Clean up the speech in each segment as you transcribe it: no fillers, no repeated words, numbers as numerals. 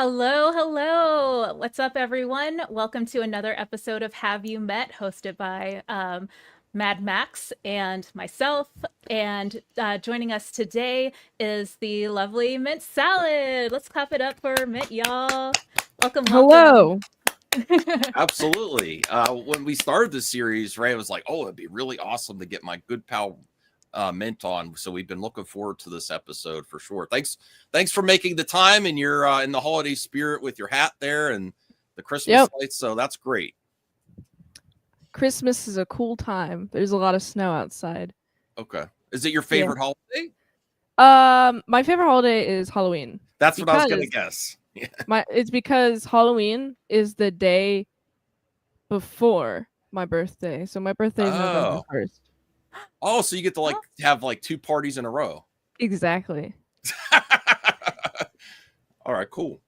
Hello, hello. What's up, everyone? Welcome to another episode of Have You Met, hosted by Mad Max and myself. And joining us today is the lovely Mint Salad. Let's clap it up for Mint, y'all. Welcome, welcome. Hello. Absolutely. When we started this series, right, it was like, oh, it'd be really awesome to get my good pal Mint on. So we've been looking forward to this episode for sure. Thanks for making the time, and you're in the holiday spirit with your hat there and the Christmas lights. So that's great. Christmas is a cool time. There's a lot of snow outside. Okay. Is it your favorite holiday? My favorite holiday is Halloween. That's what I was gonna guess. Yeah. It's because Halloween is the day before my birthday. So my birthday is November 1st. Oh, so you get to have two parties in a row. Exactly. All right, cool.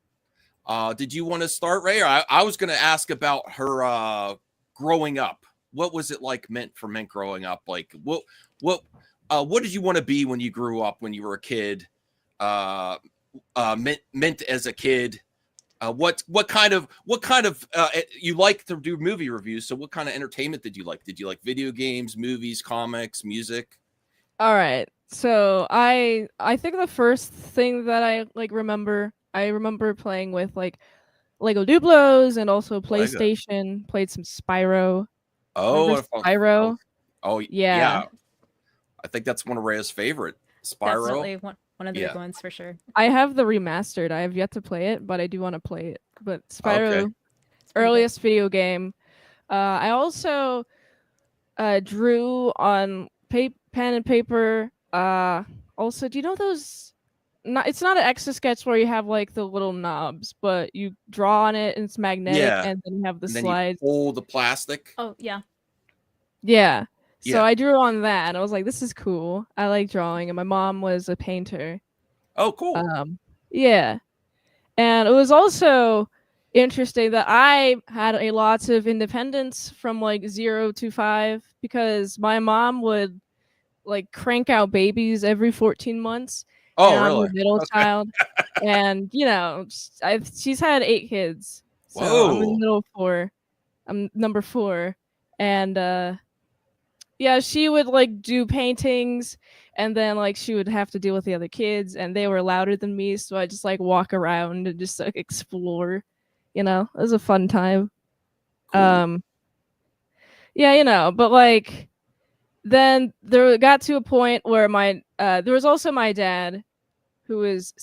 Did you want to start, Ray? I was going to ask about her growing up. What was it like for Mint growing up? Like what did you want to be when you grew up, when you were a kid? Mint as a kid. What kind of you like to do movie reviews? So what kind of entertainment did you like? Did you like video games, movies, comics, music? All right. So I think the first thing that I remember playing with Lego Duplos and also PlayStation. Lego. Played some Spyro. Oh, Spyro. Oh yeah. I think that's one of Ray's favorite. Spyro. Definitely one of the big ones for sure. I have the remastered. I have yet to play it, but I do want to play it. But Spyro, earliest video game. I also drew on pen and paper. Also, do you know those? It's not an Etch-a-Sketch where you have the little knobs, but you draw on it and it's magnetic, and then you have the slides. You pull the plastic. Oh yeah. Yeah. So I drew on that, and I was like, "This is cool. I like drawing." And my mom was a painter. Oh, cool. Yeah, and it was also interesting that I had a lot of independence from 0 to 5 because my mom would crank out babies every 14 months. Oh, and really? I'm the middle child, and she's had 8 kids. So I'm in the middle of 4. I'm number 4, and yeah, she would do paintings, and then she would have to deal with the other kids, and they were louder than me, so I just walk around and just explore. It was a fun time. Cool. Yeah, but then there got to a point where there was also my dad, who was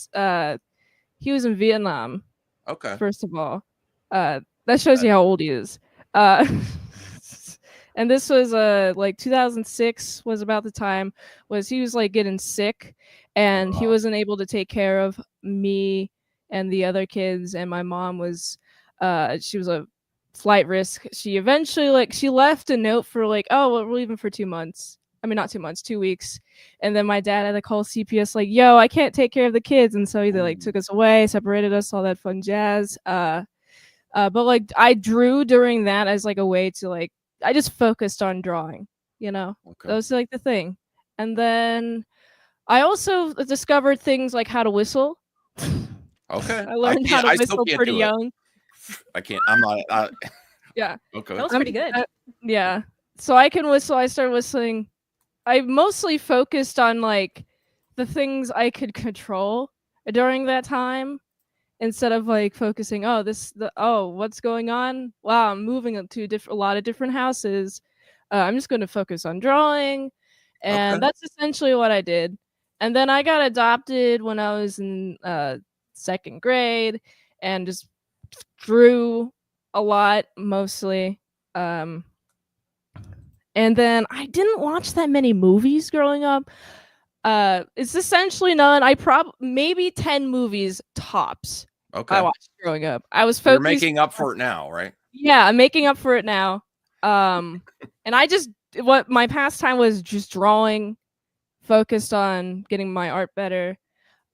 he was in Vietnam. Okay. First of all, that shows you how old he is. And this was 2006 was about the time he was getting sick, and he wasn't able to take care of me and the other kids, and my mom was she was a flight risk. She eventually she left a note for oh, well, we're leaving for 2 months. I mean, not 2 months, 2 weeks. And then my dad had to call CPS yo, I can't take care of the kids, and so he took us away, separated us, all that fun jazz. But I drew during that as a way to I just focused on drawing, That was the thing. And then I also discovered things like how to whistle. Okay. I learned how to whistle pretty young. I can't. I'm not. Yeah. Okay. That was pretty good. Yeah. So I can whistle. I started whistling. I mostly focused on the things I could control during that time, instead of focusing, what's going on? Wow, I'm moving to a lot of different houses. I'm just going to focus on drawing, and that's essentially what I did. And then I got adopted when I was in 2nd grade, and just drew a lot, mostly. And then I didn't watch that many movies growing up. It's essentially none. Maybe 10 movies tops. Okay. I watched growing up. I was focused. You're making up for it now, right? Yeah, I'm making up for it now. And what my pastime was just drawing, focused on getting my art better.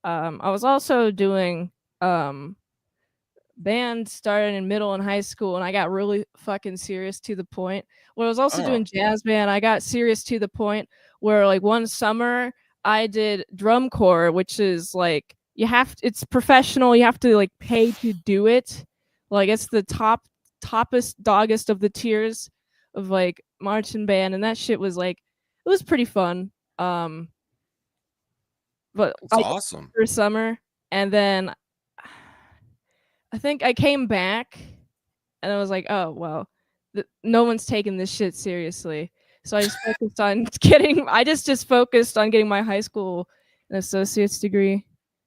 I was also doing band started in middle and high school, and I got really fucking serious to the point where I was also doing jazz band. I got serious to the point where one summer I did drum corps, which is it's professional. You have to like pay to do it. Like it's the toppest doggest of the tiers of like marching band, and that shit was like it was pretty fun. But That's I awesome. for summer, and then I think I came back, and I was like, oh well, no one's taking this shit seriously. So I just focused on getting. I just focused on getting my high school an associate's degree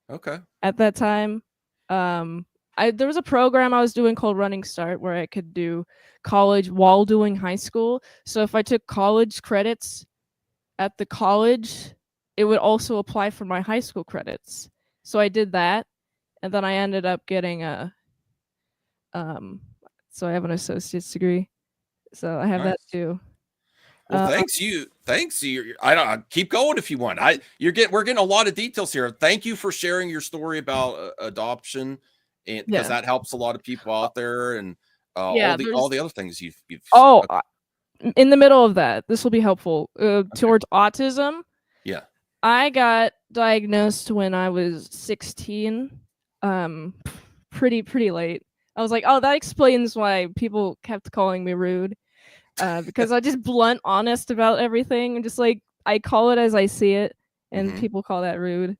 Okay. at that time. There was a program I was doing called Running Start where I could do college while doing high school. So if I took college credits at the college, it would also apply for my high school credits. So I did that, and then I ended up getting a so I have an associate's degree. So I have that Nice. too. Well, Uh, thanks you. I don't keep going if you want. We're getting a lot of details here. Thank you for sharing your story about adoption, and because yeah, that helps a lot of people out there, and yeah. all There's the other things you've. oh, in the middle of that, this will be helpful. Okay. Towards autism, Yeah. I got diagnosed when I was 16. Um, pretty late. I was like, oh, that explains why people kept calling me rude. Because I just blunt honest about everything and just like I call it as I see it, and Mm-hmm. people call that rude.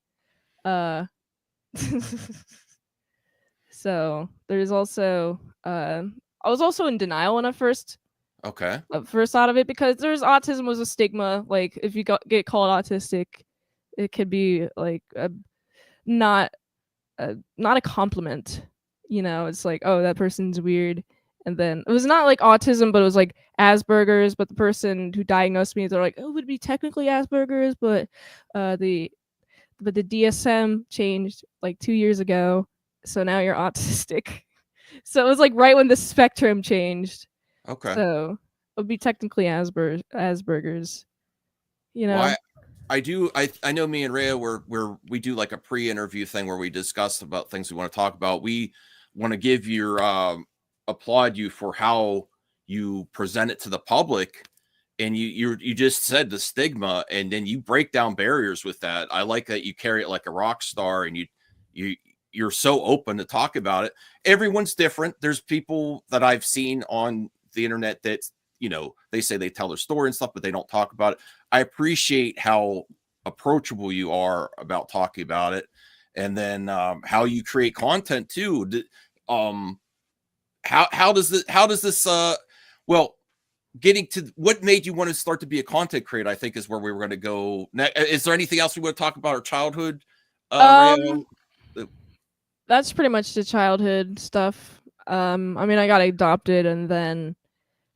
Uh, so there's also I was also in denial when I Okay. first thought of it because there's autism was a stigma. Like if you get called autistic, it could be like not not a compliment. You know, it's like, oh, that person's weird. And then it was not like autism, but it was like Asperger's. But the person who diagnosed me, they're like, oh, it would be technically Asperger's, but the DSM changed like 2 years ago, so now you're autistic. So it was like right when the spectrum changed. Okay. So it would be technically Asperger's. You Well, know. I do. I know me and Rhea we do like a pre-interview thing where we discuss about things we want to talk about. We want to give your applaud you for how you present it to the public, and you just said the stigma, and then you break down barriers with that. I like that you carry it like a rock star, and you you're so open to talk about it. Everyone's different. There's people that I've seen on the internet that they say they tell their story and stuff, but they don't talk about it. I appreciate how approachable you are about talking about it, and then how you create content too. Um, how does this well, getting to what made you want to start to be a content creator, I think is where we were going to go next. Is there anything else we want to talk about our childhood, Um, Rayo? Uh, that's pretty much the childhood stuff. I mean, I got adopted, and then,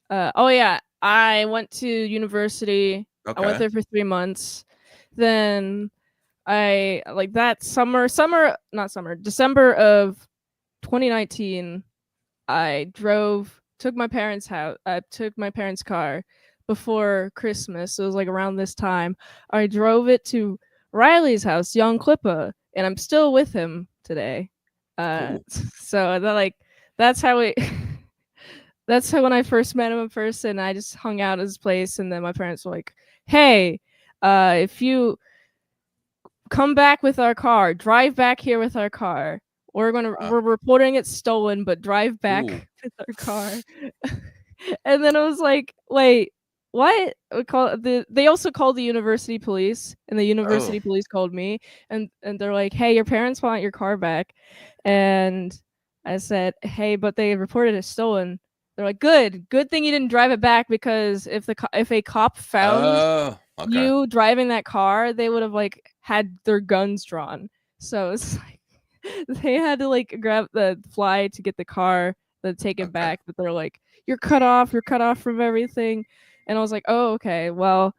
oh yeah, I went to university. I went Okay. there for 3 months. Then I like that not summer, December of 2019. I took my parents' house. I took my parents' car before Christmas. It was like around this time. I drove it to Riley's house, Young Klippa, and I'm still with him today. Cool. So that's how it. That's how when I first met him in person, I just hung out at his place, and then my parents were like, "Hey, if you come back with our car, drive back here with our car. We're reporting it stolen, but drive back Ooh. with our car." And then I was like, "Wait, what?" They also called the university police, and the Oh. university police called me, and they're like, "Hey, your parents want your car back," and I said, "Hey, but they reported it stolen." They're like, good thing you didn't drive it back because if a cop found Oh. Okay. you driving that car, they would have like had their guns drawn. So it's like they had to like grab the fly to get the car, then take it Okay. back. But they're like, you're cut off from everything. And I was like, oh, okay, well,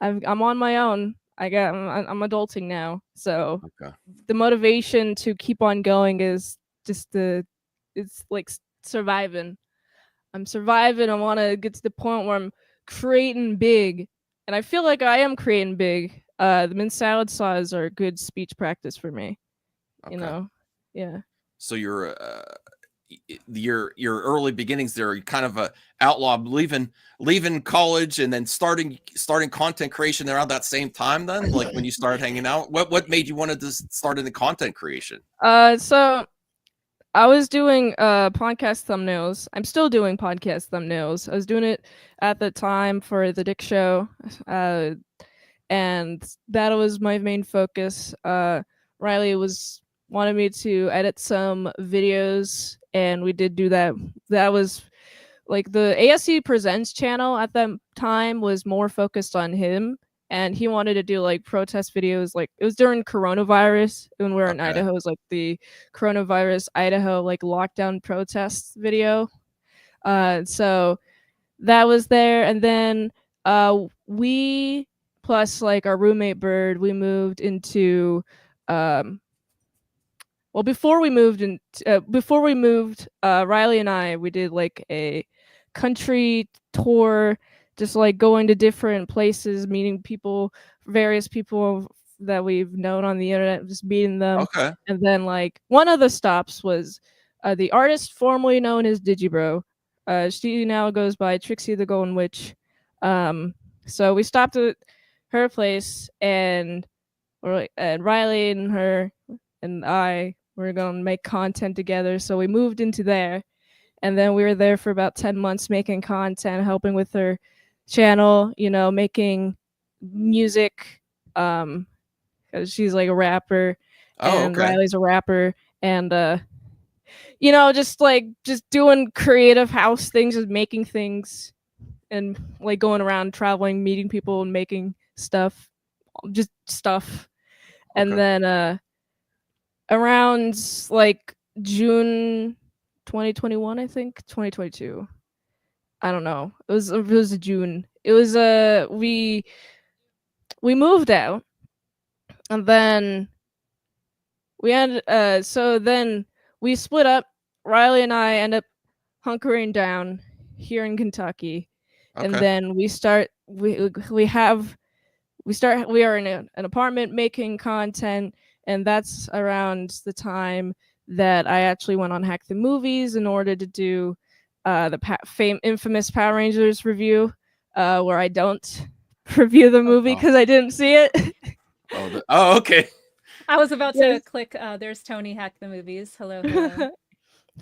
I'm on my own. I'm adulting now. So Okay. the motivation to keep on going is just it's like surviving. I'm surviving. I want to get to the point where I'm creating big, and I feel like I am creating big. The mint salad saws are good speech practice for me. You Okay. know, yeah. So you're your early beginnings there, kind of a outlaw, leaving college and then starting content creation around that same time. Then, like when you started hanging out, what made you want to start into content creation? So I was doing podcast thumbnails. I'm still doing podcast thumbnails. I was doing it at the time for the Dick Show, and that was my main focus. Riley wanted me to edit some videos, and we did do that. That was like the ASC Presents channel at that time was more focused on him, and he wanted to do like protest videos. Like it was during coronavirus when we were in Idaho. It was like the coronavirus Idaho like lockdown protests video. So that was there, and then we plus like our roommate Bird, we moved into well, before we moved, Riley and I, we did like a country tour, just like going to different places, meeting people, various people that we've known on the internet, just meeting them. Okay. And then like one of the stops was the artist formerly known as Digibro. She now goes by Trixie the Golden Witch. So we stopped at her place, and Riley and her and I were going to make content together. So we moved into there, and then we were there for about 10 months making content, helping with her channel, making music, because she's like a rapper, and Riley's a rapper, and just doing creative house things, just making things, and like going around traveling, meeting people, and making stuff, just stuff. And then around like June 2021, I think 2022. I don't know. It was June. It was we moved out, and then we had so then we split up. Riley and I end up hunkering down here in Kentucky, and then we are in an apartment making content. And that's around the time that I actually went on Hack the Movies in order to do the infamous Power Rangers review, where I don't review the movie because I didn't see it. Okay. I was about to click. There's Tony Hack the Movies. Hello.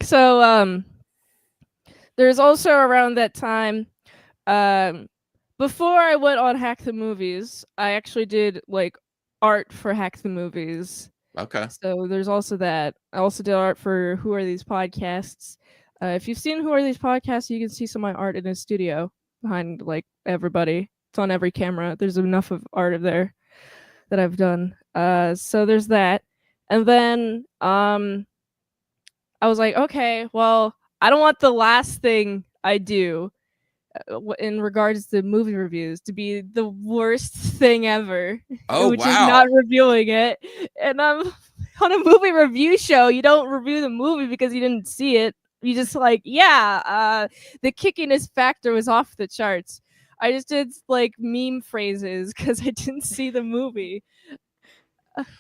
So there's also around that time, before I went on Hack the Movies, I actually did like art for Hack the Movies. Okay. So there's also that. I also did art for Who Are These Podcasts. If you've seen Who Are These Podcasts, you can see some of my art in a studio behind like everybody. It's on every camera. There's enough of art there that I've done. So there's that. And then I was like, okay, well, I don't want the last thing I do in regards to movie reviews to be the worst thing ever, which is not reviewing it. And I'm on a movie review show. You don't review the movie because you didn't see it. You just like, the kickiness factor was off the charts. I just did like meme phrases because I didn't see the movie.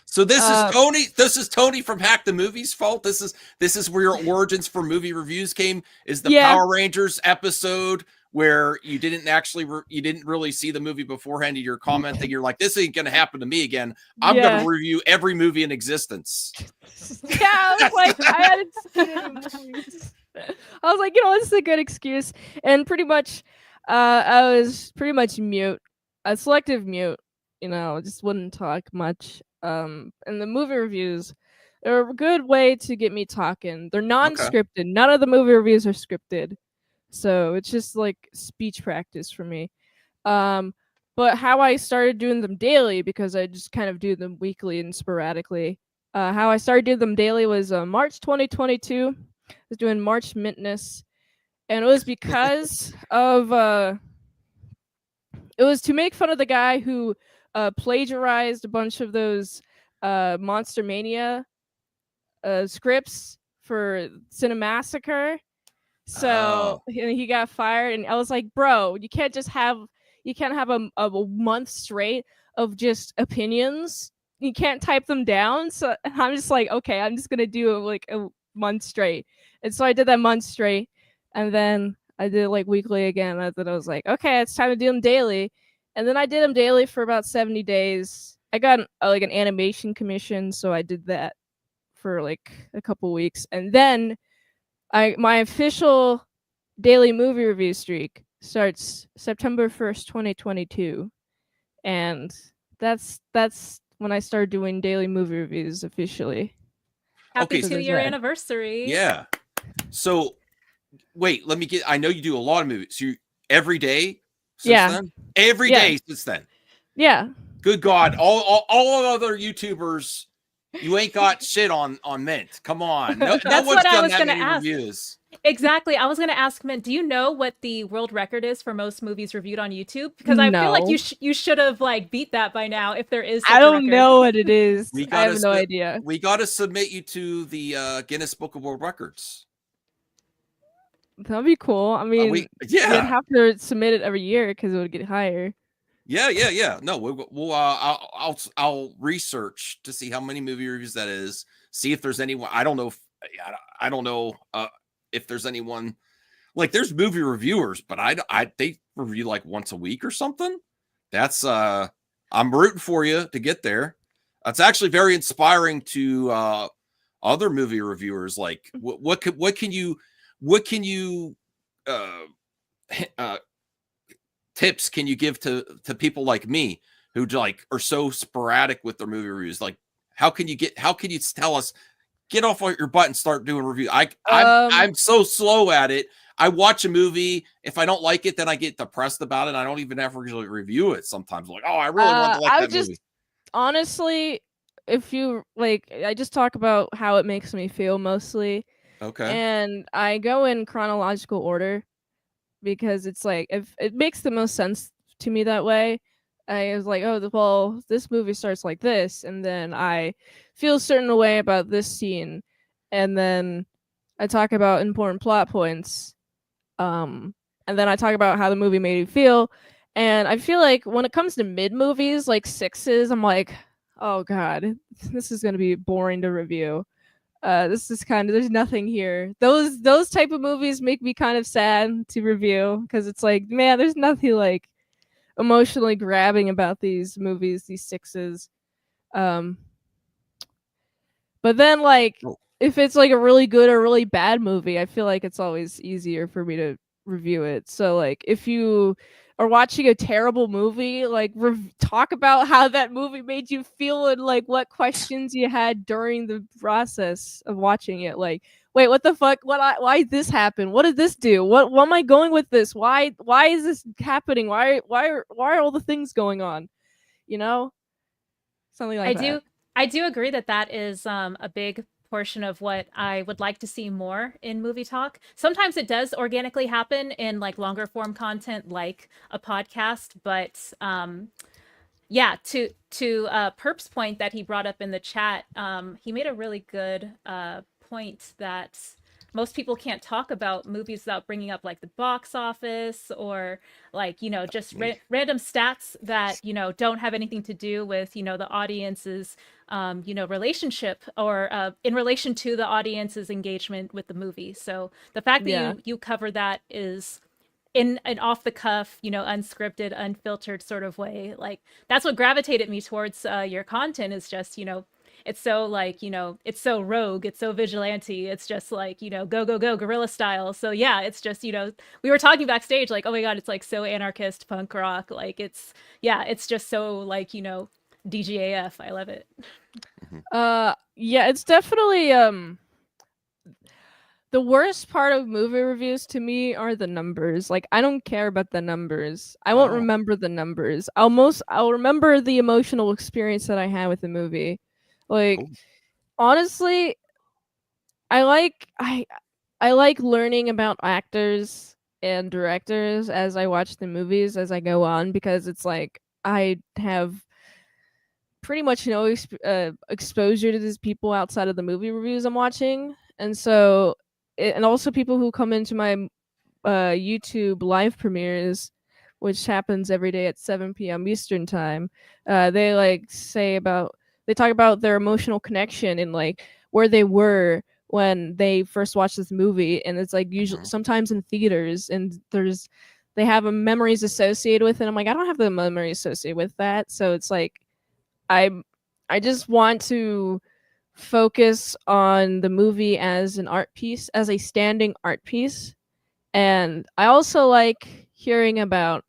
So this is Tony. This is Tony from Hack the Movies' fault. This is where your origins for movie reviews came. Is the Power Rangers episode where you didn't really see the movie beforehand, and you're commenting, you're like, this ain't gonna happen to me again. I'm gonna review every movie in existence. I was like, I hadn't seen any movies. I was like, this is a good excuse. And pretty much I was pretty much mute, a selective mute, just wouldn't talk much. And the movie reviews are a good way to get me talking. They're non-scripted. None of the movie reviews are scripted. So it's just like speech practice for me. But how I started doing them daily, because I just kind of do them weekly and sporadically. How I started doing them daily was March 2022. I was doing March Midness, and it was because of it was to make fun of the guy who plagiarized a bunch of those Monster Mania scripts for Cinemassacre. So he got fired, and I was like, bro, you can't have a month straight of just opinions. You can't type them down. So I'm just like, okay, I'm just gonna do like a month straight. And so I did that month straight, and then I did it like weekly again. And then I was like, okay, it's time to do them daily. And then I did them daily for about 70 days. I got like an animation commission, so I did that for like a couple weeks. And then my official daily movie review streak starts September 1st, 2022. And that's when I started doing daily movie reviews officially. Happy Okay, so 2-year that. anniversary. Yeah. So wait, let me get. I know you do a lot of movies. So you every day since Yeah. then. Every Yeah. day since then. Yeah. Good God, all other YouTubers, you ain't got shit on Mint. Come on, no That's one's what I done was that gonna many ask. reviews. Exactly. I was going to ask Mint, do you know what the world record is for most movies reviewed on YouTube? Because I feel like No. you should have like beat that by now if there is such I a don't record. know what it is. We I gotta have no idea. We got to submit you to the Guinness Book of World Records. That'd be cool. I mean, you'd yeah, have to submit it every year because it would get higher. yeah. No, we'll I'll research to see how many movie reviews that is. See if there's anyone. I don't know. I don't know if there's anyone. Like there's movie reviewers, but they review like once a week or something. That's I'm rooting for you to get there. That's actually very inspiring to other movie reviewers. Like what can you tips can you give to people like me who like are so sporadic with their movie reviews? Like how can you tell us get off your butt and start doing review? I'm so slow at it. I watch a movie. If I don't like it, then I get depressed about it. I don't even ever usually review it sometimes. Like, oh, I really want to like that movie. Honestly, if you like, I just talk about how it makes me feel mostly. Okay. And I go in chronological order because it's like, if it makes the most sense to me that way. I was like, oh, well, this movie starts like this, and then I feel a certain way about this scene, and then I talk about important plot points, and then I talk about how the movie made me feel. And I feel like when it comes to mid movies, like sixes, I'm like, oh god, this is gonna be boring to review. This is kind of there's nothing here. Those type of movies make me kind of sad to review because it's like, man, there's nothing like emotionally grabbing about these movies, these sixes. But then like if it's like a really good or really bad movie, I feel like it's always easier for me to review it. So like if you are watching a terrible movie, like talk about how that movie made you feel and like what questions you had during the process of watching it. Like, wait, what the fuck? Why this happened? What did this do? What am I going with this? Why is this happening? Why are all the things going on? You know? Something like that. I do agree that that is a big portion of what I would like to see more in movie talk. Sometimes it does organically happen in like longer form content like a podcast, but yeah, to Perp's point that he brought up in the chat, he made a really good point that most people can't talk about movies without bringing up like the box office or like, you know, just random stats that, you know, don't have anything to do with, you know, the audience's, you know, relationship or in relation to the audience's engagement with the movie. So the fact that you cover that is in an off the cuff, you know, unscripted, unfiltered sort of way. Like that's what gravitated me towards your content is just, you know, it's so like, you know, it's so rogue, it's so vigilante, it's just like, you know, go guerrilla style. So yeah, it's just, you know, we were talking backstage like, oh my god, it's like so anarchist punk rock, like it's just so like, you know, DGAF. I love it. Yeah, it's definitely the worst part of movie reviews to me are the numbers. Like I don't care about the numbers. I won't remember the numbers. I'll remember the emotional experience that I had with the movie. Like honestly, I like learning about actors and directors as I watch the movies as I go on because it's like I have pretty much no exposure to these people outside of the movie reviews I'm watching, and so and also people who come into my YouTube live premieres, which happens every day at 7 p.m. Eastern time. They talk about their emotional connection and like where they were when they first watch this movie, and it's like usually sometimes in theaters, and they have memories associated with it. I'm like, I don't have the memory associated with that, so it's like I I just want to focus on the movie as an art piece, as a standing art piece. And I also like hearing about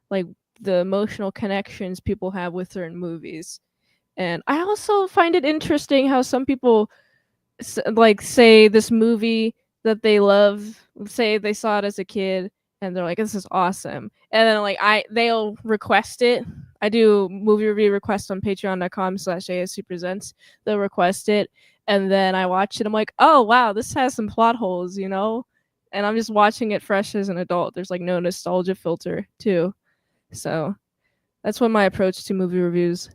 like the emotional connections people have with certain movies. And I also find it interesting how some people like say this movie that they love, say they saw it as a kid and they're like, this is awesome, and then like they'll request it. I do movie review requests on patreon.com/ASC presents. They'll request it, and then I watch it. I'm like, oh wow, this has some plot holes, and I'm just watching it fresh as an adult. There's like no nostalgia filter too. So that's what my approach to movie reviews.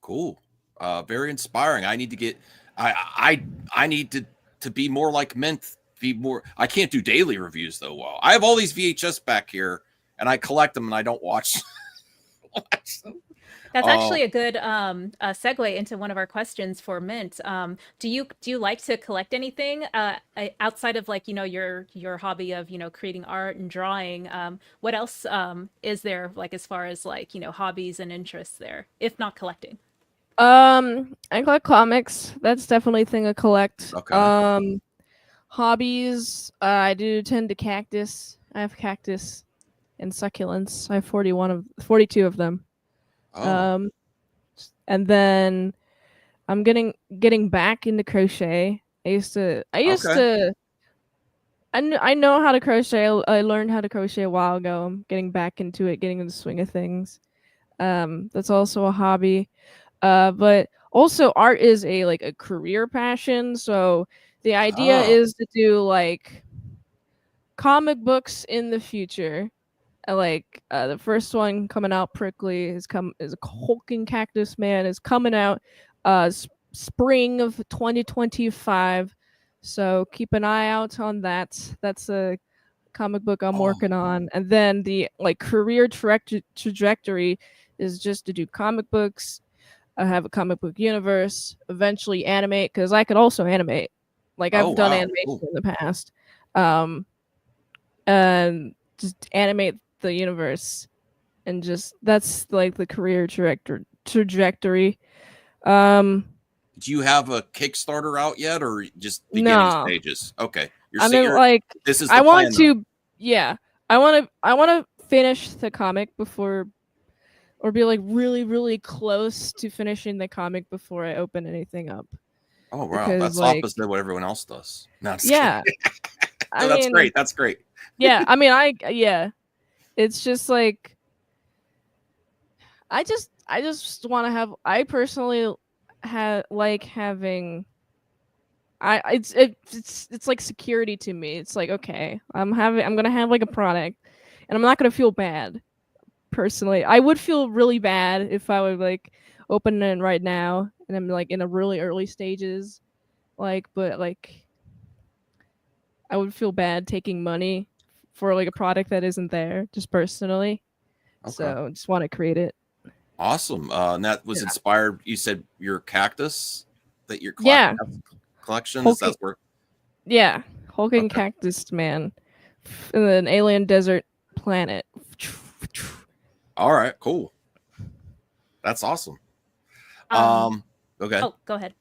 Cool. Very inspiring. I need to get I need to be more like Mint, be more. I can't do daily reviews though. Well, I have all these VHS back here and I collect them and I don't watch them. That's actually a good segue into one of our questions for Mint. Do you like to collect anything outside of like your hobby of creating art and drawing? What else is there like as far as like hobbies and interests there, if not collecting? I collect comics. That's definitely a thing I collect. Okay. Hobbies. I do tend to cactus. I have cactus and succulents. I have 42 of them. Oh. And then I'm getting back into crochet. I know how to crochet. I learned how to crochet a while ago. I'm getting back into it, getting in the swing of things. That's also a hobby. But also art is a career passion. So the idea is to do like comic books in the future. The first one coming out prickly is a hulking cactus man is coming out spring of 2025. So keep an eye out on that. That's a comic book I'm working on. And then the career trajectory is just to do comic books. I have a comic book universe, eventually animate, because I could also animate. Like I've done animation in the past. And just animate the universe, and just that's like the career trajectory. Do you have a Kickstarter out yet, or just beginning stages? Okay, this is the I want plan, to. Yeah, I want to finish the comic before, or be like really really close to finishing the comic before I open anything up. Oh wow, that's opposite of what everyone else does. No, yeah, no, that's great. That's great. Yeah, I mean, it's just like I just want to have. I personally like having. It's like security to me. It's like, okay, I'm gonna have like a product, and I'm not gonna feel bad. Personally, I would feel really bad if I would like open it right now, and I'm like in a really early stages, but I would feel bad taking money for like a product that isn't there, just personally. Okay. So just want to create it. Awesome. And that was inspired. You said your cactus that your collection is that where? Yeah, hulking cactus man in an alien desert planet. All right, cool. That's awesome. Okay. Oh, go ahead.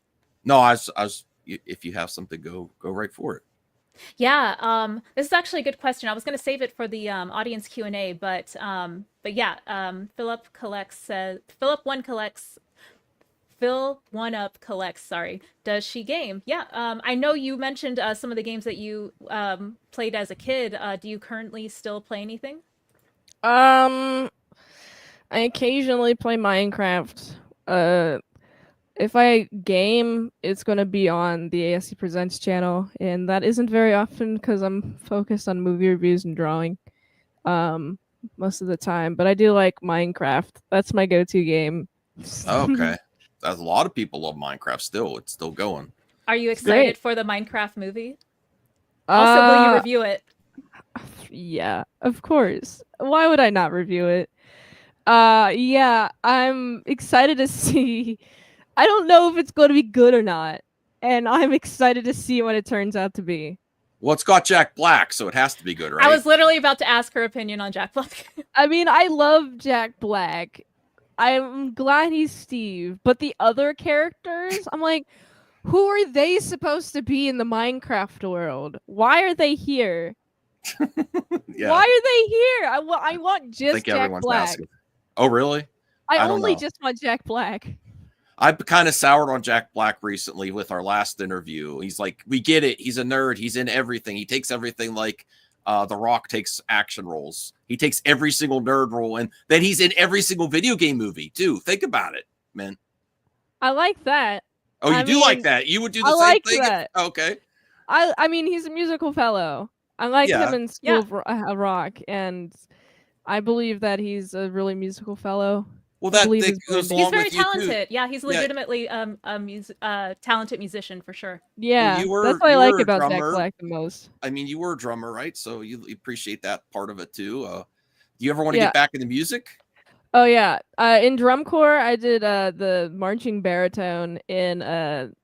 No, I was. If you have something, go right for it. Yeah, this is actually a good question. I was going to save it for the audience Q&A, but yeah, Philip One Up collects. Sorry, does she game? Yeah, I know you mentioned some of the games that you played as a kid. Do you currently still play anything? I occasionally play Minecraft. If I game, it's going to be on the ASC Presents channel, and that isn't very often because I'm focused on movie reviews and drawing most of the time. But I do like Minecraft. That's my go-to game. Okay. A lot of people love Minecraft still. It's still going. Are you excited for the Minecraft movie? Also, will you review it? Yeah, of course. Why would I not review it? Yeah, I'm excited to see. I don't know if it's going to be good or not. and I'm excited to see what it turns out to be. Well, it's got Jack Black, so it has to be good, right? I was literally about to ask her opinion on Jack Black. I mean, I love Jack Black. I'm glad he's Steve, but the other characters, I'm like, who are they supposed to be in the Minecraft world? Why are they here? Yeah. Why are they here? I want I just think Jack everyone's Black. asking. Oh, really? I don't only know. just want Jack Black. I've kind of soured on Jack Black recently with our last interview. He's like, we get it. He's a nerd. He's in everything. He takes everything like The Rock takes action roles. He takes every single nerd role, and then he's in every single video game movie too. Think about it, man. I like that. Oh, you I do mean, like that? You would do the I same like thing? that. Okay. I mean, he's a musical fellow. I like Yeah. him in School of Rock, and I believe that he's a really musical fellow. Well, I that believe thing his goes branding. He's along very with you too. talented. Yeah, he's legitimately talented musician for sure. Yeah, you were- that's what I you like were a about Jack drummer. Black the most. I mean, you were a drummer, right? So you appreciate that part of it too. Do you ever want to Yeah. get back into music? Oh yeah, in drum corps I did the marching baritone. In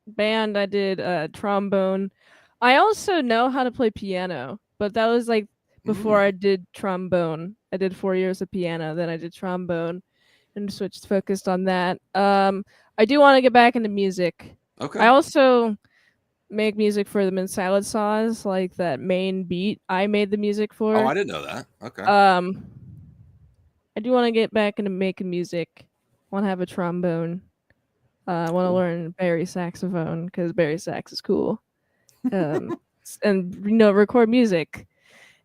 band I did trombone. I also know how to play piano, but that was like before I did trombone. I did 4 years of piano, then I did trombone, and focused on that. I do want to get back into music. Okay. I also make music for the Min Salad Saws, like that main beat. I made the music for. Oh, I didn't know that. Okay. I do want to get back into making music. Want to have a trombone. I want to learn Barry saxophone because Barry sax is cool. And record music.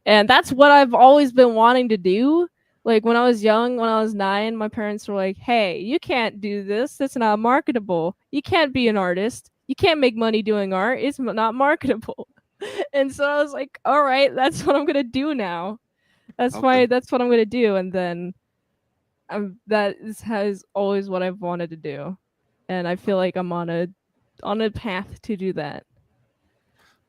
And that's what I've always been wanting to do. Like when I was young, when I was 9, my parents were like, "Hey, you can't do this. It's not marketable. You can't be an artist. You can't make money doing art. It's not marketable." And so I was like, "All right, that's what I'm gonna do now. That's what I'm gonna do." And then has always what I've wanted to do, and I feel like I'm on a path to do that.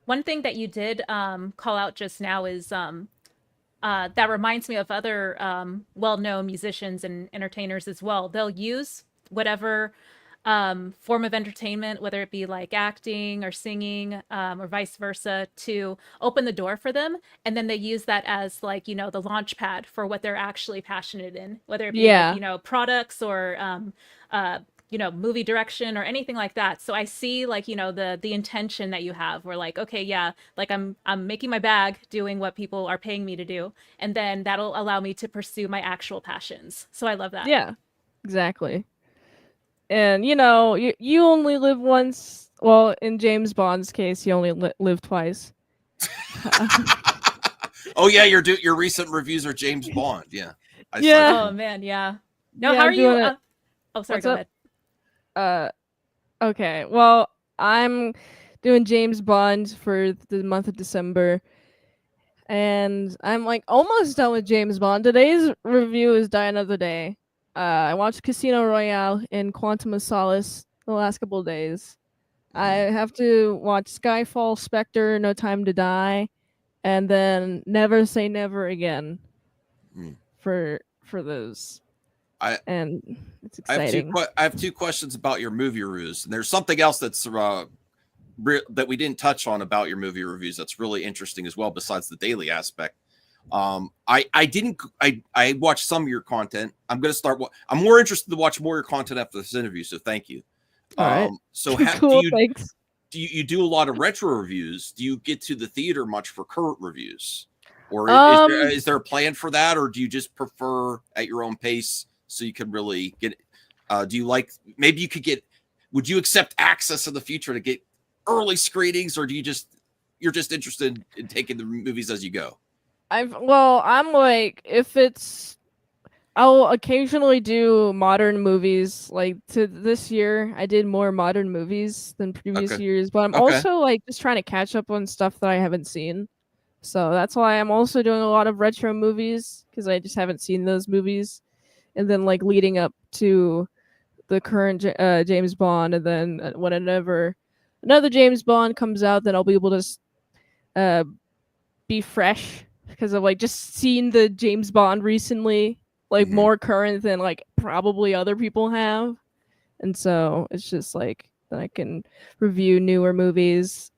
One thing that you did call out just now is that reminds me of other well-known musicians and entertainers as well. They'll use whatever form of entertainment, whether it be like acting or singing or vice versa, to open the door for them. And then they use that as like, the launch pad for what they're actually passionate in, whether it be like, products or, movie direction or anything like that. So I see like, the intention that you have where like, okay, yeah, like I'm making my bag doing what people are paying me to do. And then that'll allow me to pursue my actual passions. So I love that. Yeah, exactly. And you only live once. Well, in James Bond's case, you only live twice. Oh yeah, your recent reviews are James Bond. Yeah. Oh man, yeah. No, yeah, how are you? Oh, sorry. What's go up? ahead. Okay. Well, I'm doing James Bond for the month of December, and I'm like almost done with James Bond. Today's review is Die Another Day. I watched Casino Royale and Quantum of Solace the last couple of days. I have to watch Skyfall, Spectre, No Time to Die, and then Never Say Never Again for those. And it's exciting. I have two questions about your movie reviews, and there's something else that's that we didn't touch on about your movie reviews that's really interesting as well, besides the daily aspect. I watched some of your content. I'm more interested to watch more of your content after this interview, so thank you. All right. So cool, thanks. Do you do a lot of retro reviews? Do you get to the theater much for current reviews, or is there a plan for that, or do you just prefer at your own pace so you can really get? Do you like maybe you could get? Would you accept access in the future to get early screenings, or you're just interested in taking the movies as you go? I'm like, if it's, I'll occasionally do modern movies. Like this year, I did more modern movies than previous years, but I'm also like just trying to catch up on stuff that I haven't seen. So that's why I'm also doing a lot of retro movies, because I just haven't seen those movies. And then like leading up to the current James Bond, and then whenever another James Bond comes out, then I'll be able to be fresh, because I've like just seen the James Bond recently, like more current than like probably other people have. And so it's just like then I can review newer movies.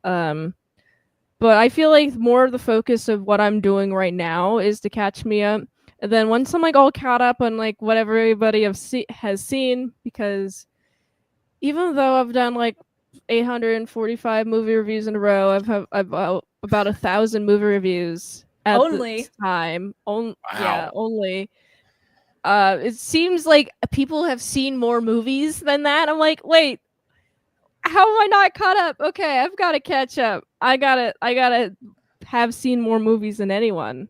But I feel like more of the focus of what I'm doing right now is to catch me up. And then once I'm like all caught up on like what everybody has seen, because even though I've done like 845 movie reviews in a row, I've about 1,000 movie reviews at Only. this time. Yeah, Wow. only. It seems like people have seen more movies than that. I'm like, wait, how am I not caught up? Okay, I've got to catch up. I gotta have seen more movies than anyone.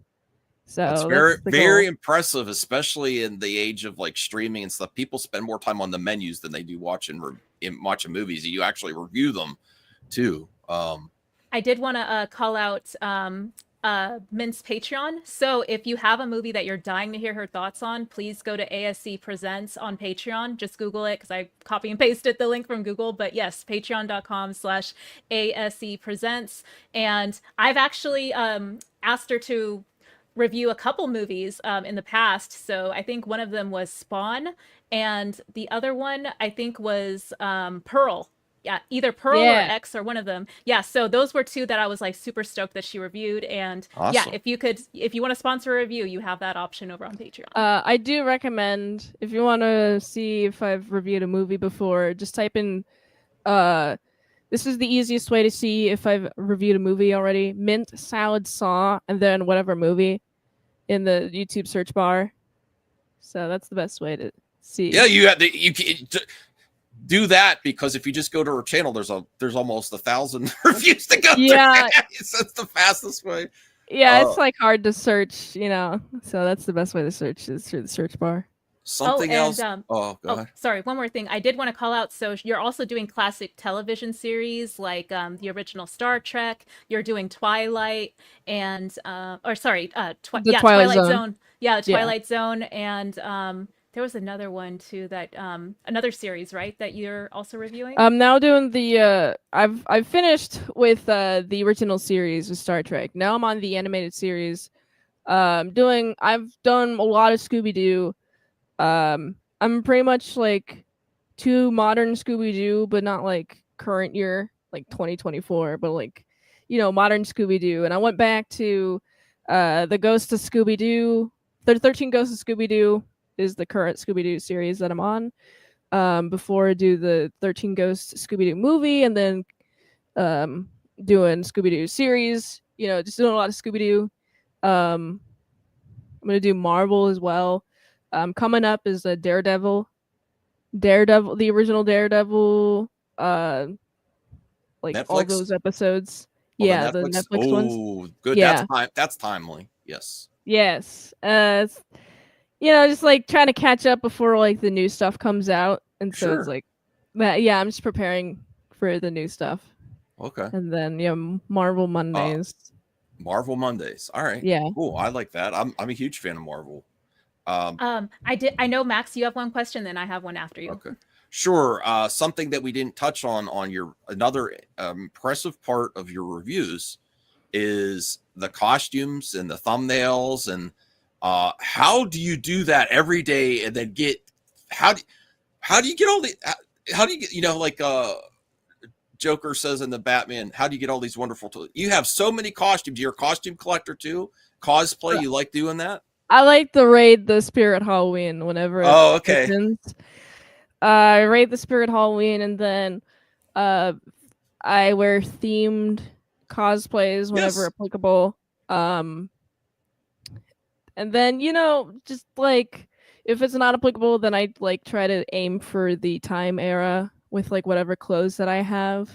That's So very, that's the very goal. impressive, especially in the age of like streaming and stuff. People spend more time on the menus than they do watching movies. You actually review them too. I did want to call out Mint's Patreon. So if you have a movie that you're dying to hear her thoughts on, please go to ASC Presents on Patreon. Just Google it because I copy and pasted the link from Google. But yes, patreon.com/ASC Presents. And I've actually asked her to review a couple movies in the past. So I think one of them was Spawn, and the other one I think was Pearl. Yeah, either Pearl or Yeah. X or one of them. Yeah, so those were two that I was like super stoked that she reviewed. And yeah, Awesome. if you want to sponsor a review, you have that option over on Patreon. I do recommend, if you want to see if I've reviewed a movie before, just type in this is the easiest way to see if I've reviewed a movie already. Mint Salad Saw, and then whatever movie in the YouTube search bar. So that's the best way to see. Yeah, you have you can do that, because if you just go to her channel, there's almost 1,000 reviews to go through. So it's the fastest way. Yeah, it's like hard to search, so that's the best way to search is through the search bar. Something else. Go ahead. Sorry, one more thing. I did want to call out. So you're also doing classic television series like the original Star Trek. You're doing Twilight and Twilight Zone. Yeah, Twilight Zone, and there was another one too that another series, right, that you're also reviewing. I'm now doing the I've finished with the original series of Star Trek. Now I'm on the animated series. I've done a lot of Scooby-Doo. I'm pretty much like to modern Scooby-Doo, but not like current year, like 2024, but like modern Scooby-Doo. And I went back to the Ghost of Scooby-Doo. The 13 Ghosts of Scooby-Doo is the current Scooby-Doo series that I'm on. Before I do the 13 Ghosts Scooby-Doo movie, and then doing Scooby-Doo series, just doing a lot of Scooby-Doo. I'm gonna do Marvel as well. Coming up is a Daredevil, the original Daredevil, like Netflix? all those episodes. The Netflix ones. Oh, good. Yeah. That's timely. Yes. Yes. It's, just like trying to catch up before like the new stuff comes out, and so it's like that. Yeah, I'm just preparing for the new stuff. Okay. And then Marvel Mondays. Marvel Mondays. All right. Yeah. Cool. I like that. I'm a huge fan of Marvel. I know, Max, you have one question, then I have one after you. Okay. Sure. Something that we didn't touch on your another impressive part of your reviews is the costumes and the thumbnails, and how do you do that every day, and then how do you get all the how do you get like Joker says in the Batman, how do you get all these wonderful tools? You have so many costumes. You're a costume collector too. Cosplay, you like doing that? I like to raid the Spirit Halloween whenever it happens. I raid the Spirit Halloween, and then I wear themed cosplays whenever applicable. And then just like if it's not applicable, then I like try to aim for the time era with like whatever clothes that I have.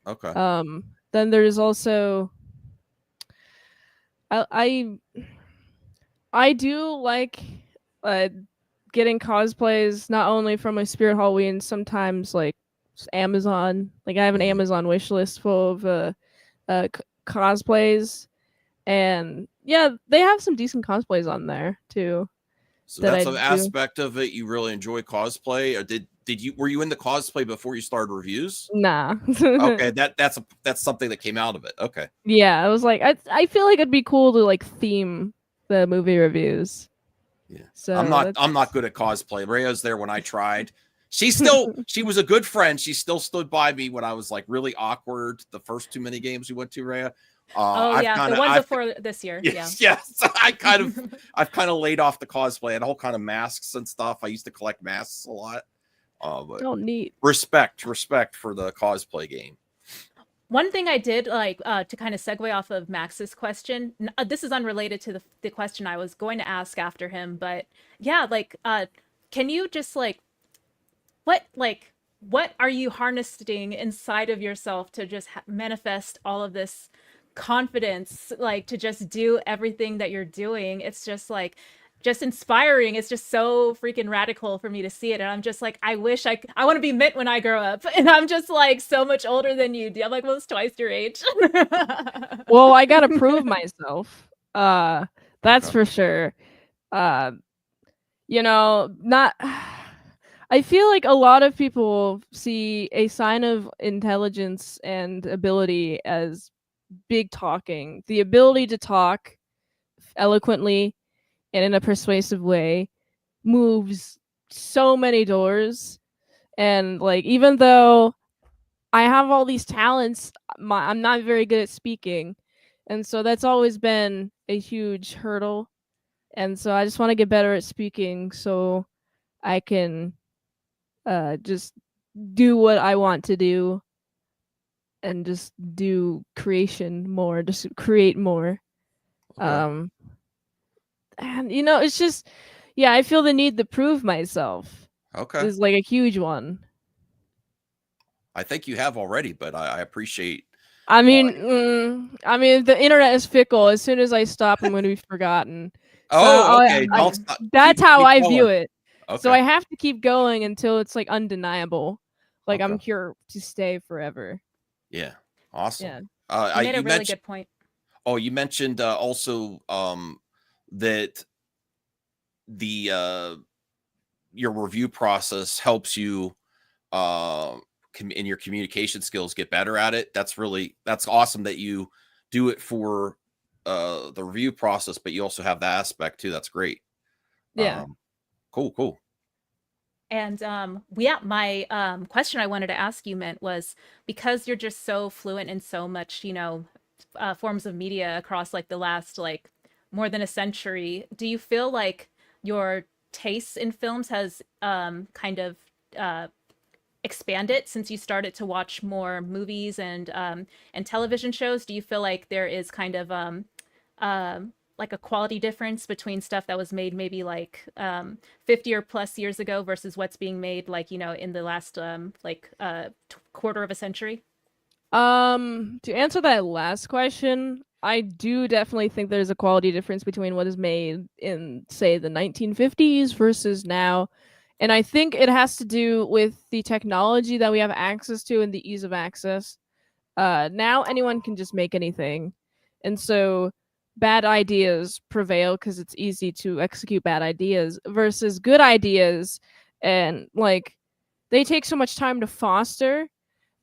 Okay. Then there's also I do like getting cosplays not only from my Spirit Halloween, sometimes like Amazon. Like I have an Amazon wish list full of cosplays, and yeah, they have some decent cosplays on there too. So that's an aspect of it you really enjoy cosplay. Or were you into cosplay before you started reviews? Nah. Okay, that's something that came out of it. Okay. Yeah, I was like, I feel like it'd be cool to like theme the movie reviews. Yeah. So I'm not good at cosplay. Rayo's there when I tried. She was a good friend. She still stood by me when I was like really awkward. The first too many games we went to, Rhea. Oh I've yeah, kind the of, one I've before this year. Yeah. yes, I've kind of laid off the cosplay and whole kind of masks and stuff. I used to collect masks a lot. But Don't need. respect for the cosplay game. One thing I did like to kind of segue off of Max's question. This is unrelated to the question I was going to ask after him, but yeah, like, can you just what are you harnessing inside of yourself to just manifest all of this confidence, like to just do everything that you're doing? It's just like just inspiring. It's just so freaking radical for me to see it, and I'm just like, I wish I want to be Mint when I grow up. And I'm just like so much older than you. I'm like almost twice your age. Well, I gotta prove myself. That's for sure. Not. I feel like a lot of people see a sign of intelligence and ability as big talking. The ability to talk eloquently and in a persuasive way moves so many doors. And like, even though I have all these talents, I'm not very good at speaking. And so that's always been a huge hurdle. And so I just want to get better at speaking so I can just do what I want to do and just do creation more, just create more. Okay. And it's just, yeah, I feel the need to prove myself Okay. is like a huge one. I think you have already, but I appreciate. I mean, the internet is fickle. As soon as I stop, I'm going to be forgotten. So Oh, okay. Don't stop. that's how Keep I going. view it. Okay. So I have to keep going until it's like undeniable. Like I'm Okay. here to stay forever. Yeah. Awesome. Yeah. You made a really good point. Oh, you mentioned also that the your review process helps you in your communication skills get better at it. That's awesome that you do it for the review process, but you also have that aspect too. That's great. Yeah. Cool. And yeah, my question I wanted to ask you, Mint, was because you're just so fluent in so much, forms of media across like the last like more than a century, do you feel like your tastes in films has kind of expanded since you started to watch more movies and television shows? Do you feel like there is kind of like a quality difference between stuff that was made maybe like 50 or plus years ago versus what's being made like in the last quarter of a century? To answer that last question, I do definitely think there's a quality difference between what is made in, say, the 1950s versus now. And I think it has to do with the technology that we have access to and the ease of access. Now anyone can just make anything. And so bad ideas prevail because it's easy to execute bad ideas versus good ideas. And like, they take so much time to foster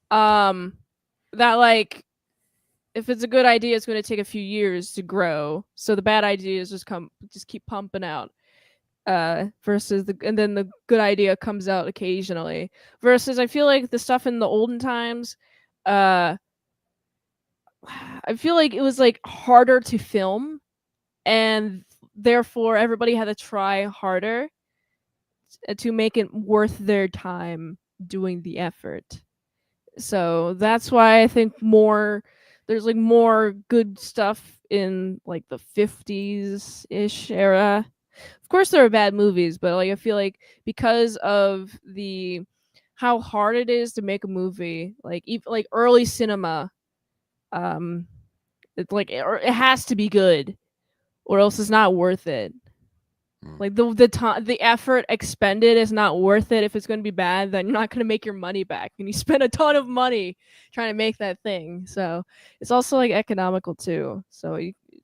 that like, if it's a good idea, it's going to take a few years to grow. So the bad ideas just keep pumping out. And then the good idea comes out occasionally. Versus, I feel like the stuff in the olden times, I feel like it was like harder to film, and therefore everybody had to try harder to make it worth their time doing the effort. So that's why I think there's like more good stuff in like the 50s ish era. Of course there are bad movies, but like I feel like because of the how hard it is to make a movie, like even like early cinema, it's like it has to be good or else it's not worth it. Like the time, the effort expended is not worth it. If it's going to be bad, then you're not going to make your money back, and you spend a ton of money trying to make that thing. So it's also like economical too. So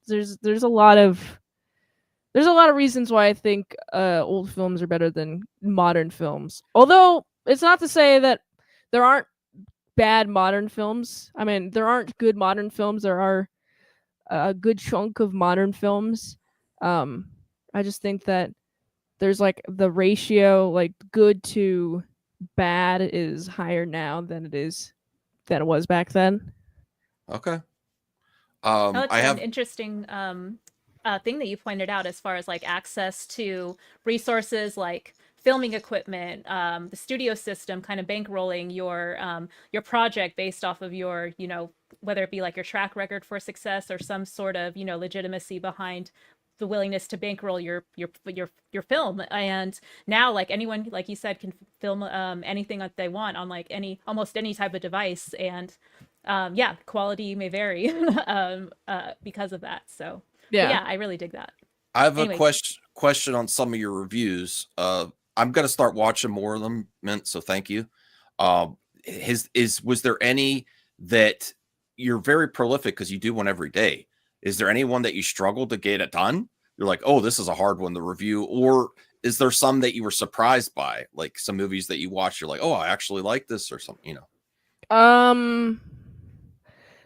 there's a lot of reasons why I think old films are better than modern films. Although it's not to say that there aren't bad modern films. I mean, there aren't good modern films. There are a good chunk of modern films. I just think that there's like the ratio like good to bad is higher now than it was back then. Okay. Oh, it's I an have. interesting thing that you pointed out as far as like access to resources like filming equipment, the studio system, kind of bankrolling your project based off of your, whether it be like your track record for success or some sort of, legitimacy behind the willingness to bankroll your film. And now, like anyone, like you said, can film anything that they want on like almost any type of device, and yeah, quality may vary because of that. So, but Yeah. yeah, I really dig that. I have a Anyways, question on some of your reviews. I'm gonna start watching more of them, Mint. So thank you. Was there any that you're very prolific because you do one every day? Is there anyone that you struggled to get it done? You're like, oh, this is a hard one to review, or is there some that you were surprised by, like some movies that you watch? You're like, oh, I actually like this, or something. Um,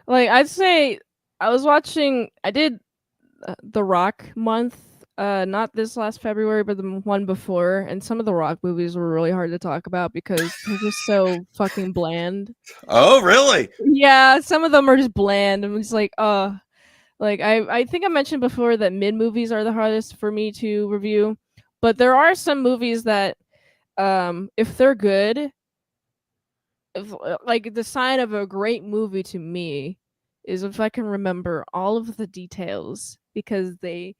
like I'd say I did the Rock month, not this last February, but the one before, and some of the Rock movies were really hard to talk about because they're just so fucking bland. Oh, really? Yeah, some of them are just bland. I'm just like, like I think I mentioned before that mid movies are the hardest for me to review, but there are some movies that, if they're good, like the sign of a great movie to me is if I can remember all of the details because they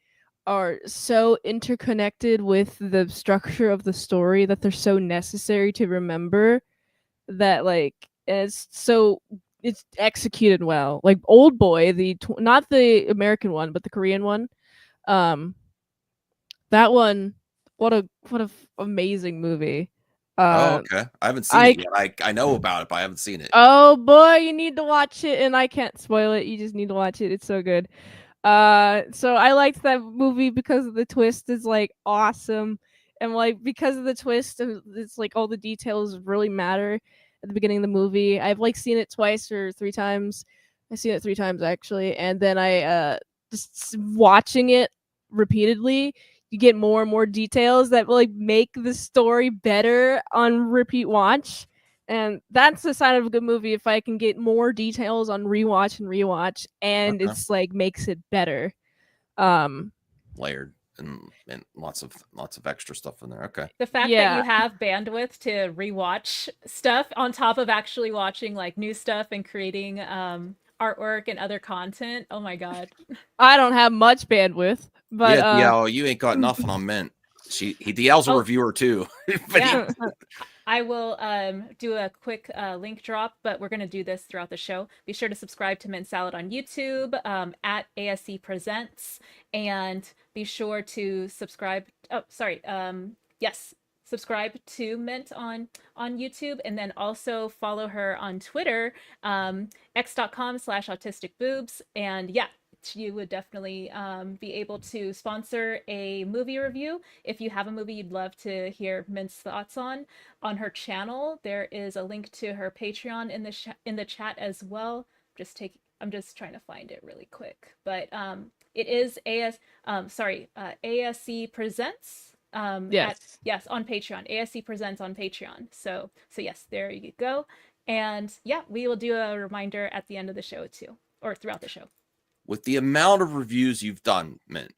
are so interconnected with the structure of the story that they're so necessary to remember that like it's executed well. Like Old Boy, not the American one, but the Korean one. Um, that one, amazing movie. Oh, Uh, okay. I haven't seen I it yet. I know about it, but I haven't seen it. Oh boy, you need to watch it, and I can't spoil it. You just need to watch it. It's so good. So I liked that movie because of the twist is like awesome, and like because of the twist, it's like all the details really matter at the beginning of the movie. I've like seen it twice or three times. I've seen it three times actually, and then I just watching it repeatedly. You get more and more details that like make the story better on repeat watch, and that's the sign of a good movie if I can get more details on rewatch and Okay. it's like makes it better. Um Layered and lots of extra stuff in there. Okay. the fact that you yeah. have bandwidth to rewatch stuff on top of actually watching like new stuff and creating artwork and other content. Oh my god. I don't have much bandwidth, but Yeah, DL, you ain't got nothing on Mint. DL's a Oh, reviewer too. But yeah. I will do a quick link drop, but we're going to do this throughout the show. Be sure to subscribe to Mint Salad on YouTube at ASC Presents, and be sure to subscribe. Oh, sorry. Yes, subscribe to Mint on YouTube, and then also follow her on Twitter, x.com/autisticboobs. And yeah, you would definitely be able to sponsor a movie review if you have a movie you'd love to hear Mint's thoughts on her channel. There is a link to her Patreon in the chat as well. I'm just trying to find it really quick, but it is ASC Presents at yes. yes on Patreon. ASC Presents on Patreon. So yes, there you go. And yeah, we will do a reminder at the end of the show too, or throughout the show. with the amount of reviews you've done, Mint,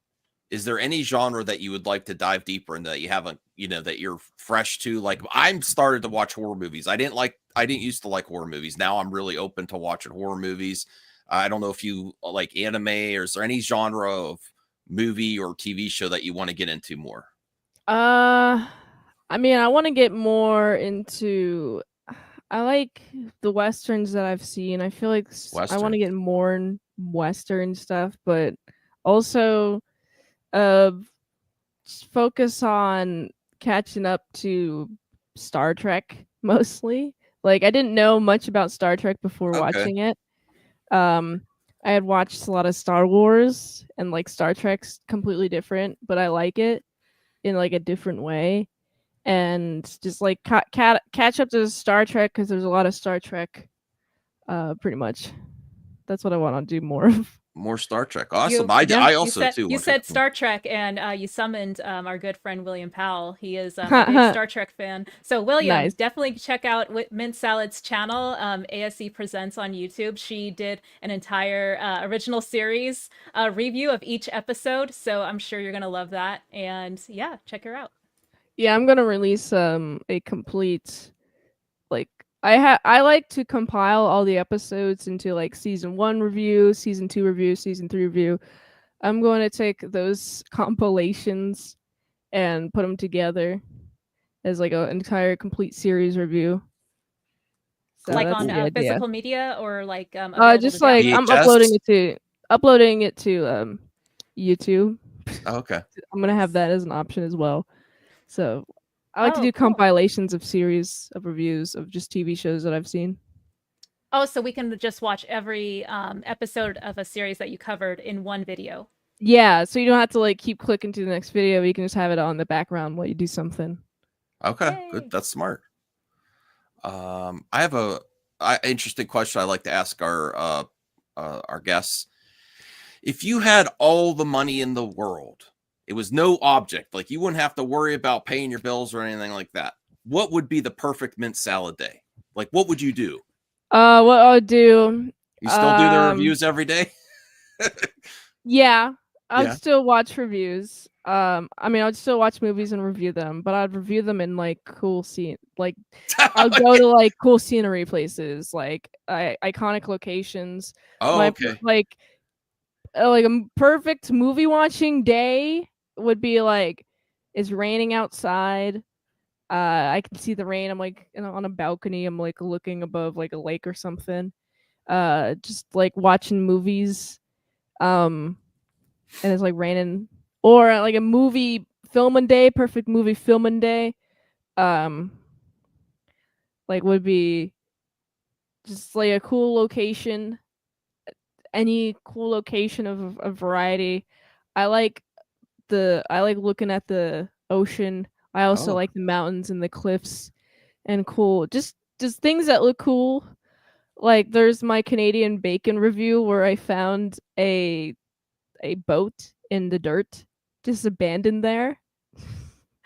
is there any genre that you would like to dive deeper in that you haven't, that you're fresh to? Like I'm started to watch horror movies. I didn't used to like horror movies. Now I'm really open to watching horror movies. I don't know if you like anime, or is there any genre of movie or TV show that you want to get into more? I mean, I want to get more into. I like the westerns that I've seen. I feel like I want to Western. get more in western stuff, but also uh focus on catching up to Star Trek mostly. Like I didn't know much about Star Trek before Okay. watching it. Um I had watched a lot of Star Wars, and like Star Trek's completely different, but I like it in like a different way, and just like catch up to Star Trek because there's a lot of Star Trek. Pretty much, that's what I want to do more of. More Star Trek. Awesome. You Yeah. I you also said too you want to. said Star Trek, and you summoned our good friend William Powell. He is a big Star Trek fan. So William, Nice. definitely check out Mint Salad's channel, ASE Presents on YouTube. She did an entire original series review of each episode, so I'm sure you're gonna love that. And yeah, check her out. Yeah, I'm gonna release a complete like I like to compile all the episodes into like season 1 review, season 2 review, season 3 review. I'm going to take those compilations and put them together as like an entire complete series review. So Like that's on the idea. physical media or like available to Just like download. I'm VHS. uploading it to YouTube. Okay. I'm gonna have that as an option as well. So I like to Oh, do cool. compilations of series of reviews of just TV shows that I've seen. Oh, so we can just watch every episode of a series that you covered in one video. Yeah, so you don't have to like keep clicking to the next video. You can just have it on the background while you do something. Okay. Good. Yay. That's smart. I have a interesting question I like to ask our guests. If you had all the money in the world, it was no object, like you wouldn't have to worry about paying your bills or anything like that. What would be the perfect mint salad day? Like, what would you do? What I'll do, You still do the reviews every day? yeah, I would Yeah. still watch reviews. I mean, I'd still watch movies and review them, but I'd review them in like cool scene, like I'll go to like cool scenery places, like iconic locations. Oh, okay. Like a perfect movie watching day would be like it's raining outside. I can see the rain. I'm like on a balcony. I'm like looking above like a lake or something. Just like watching movies. And it's like raining, or like a movie filming day. Perfect movie filming day. Um, like would be just like a cool location. Any cool location of a variety. I like I like looking at the ocean. I also Oh, like the mountains and the cliffs and cool. Just things that look cool. Like there's my Canadian bacon review where I found a boat in the dirt just abandoned there.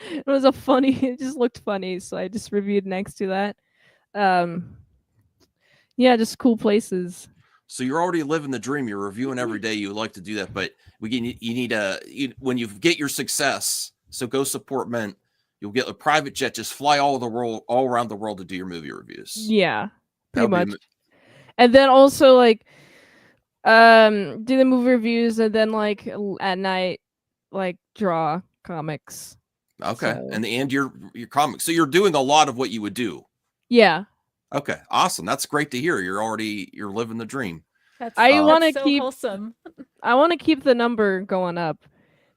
It was a funny it just looked funny, so I just reviewed next to that. Um yeah, just cool places. so you're already living the dream. You're reviewing every day. You would like to do that, but you need when you get your success. So go support Mint. You'll get a private jet. Just fly all around the world to do your movie reviews. Yeah, pretty That'll be much. And then also like do the movie reviews and then like at night like draw comics. okay. So And your comics. So you're doing a lot of what you would do. yeah. Okay, awesome. That's great to hear. You're living the dream. That's so wholesome. I want to keep the number going up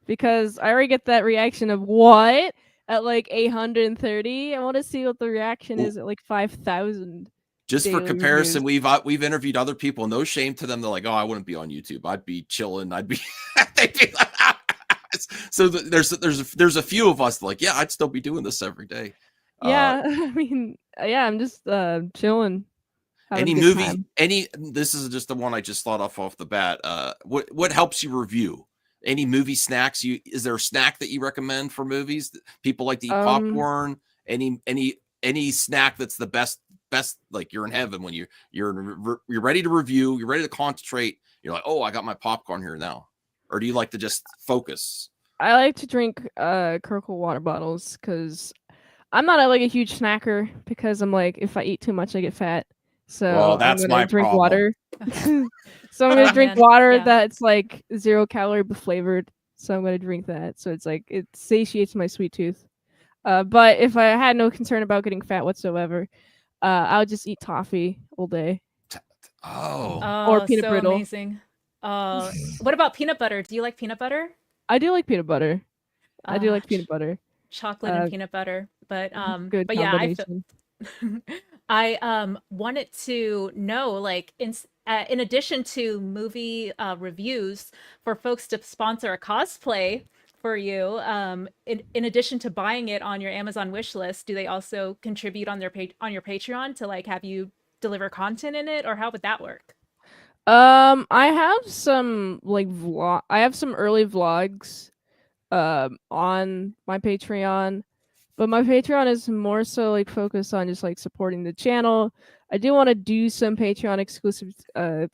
because I already get that reaction of what at like 830. I want to see what the reaction is at like 5,000 Just for daily comparison, reviews. we've interviewed other people. No shame to them. They're like, "Oh, I wouldn't be on YouTube. I'd be chilling. I'd be." They'd be like, so there's a few of us like, yeah, I'd still be doing this every day. Yeah, I mean, yeah, I'm just chilling. Any movie, this is just the one I just thought off the bat. What helps you review? Any movie snacks? Is there a snack that you recommend for movies? People like to eat popcorn. Any snack that's the best like you're in heaven when you're ready to review, you're ready to concentrate. You're like, oh, I got my popcorn here now. Or do you like to just focus? I like to drink Kirkle water bottles because I'm not like a huge snacker because I'm like if I eat too much I get fat. Well, So I'm that's gonna my drink problem. water. So I'm gonna drink man. water Yeah. that's like 0 calorie but flavored. So I'm gonna drink that. So it's like it satiates my sweet tooth. But if I had no concern about getting fat whatsoever, I'll just eat toffee all day. Oh, Or Oh, peanut so brittle. amazing. What about peanut butter? Do you like peanut butter? I do like peanut butter. I do like Ch- peanut butter. chocolate and peanut butter. Good But yeah, combination. I wanted to know, like, in addition to movie reviews, for folks to sponsor a cosplay for you, in addition to buying it on your Amazon wish list, do they also contribute on their on your Patreon to like have you deliver content in it, or how would that work? I have some like I have some early vlogs on my Patreon, but my Patreon is more so like focused on just like supporting the channel. I do want to do some Patreon exclusive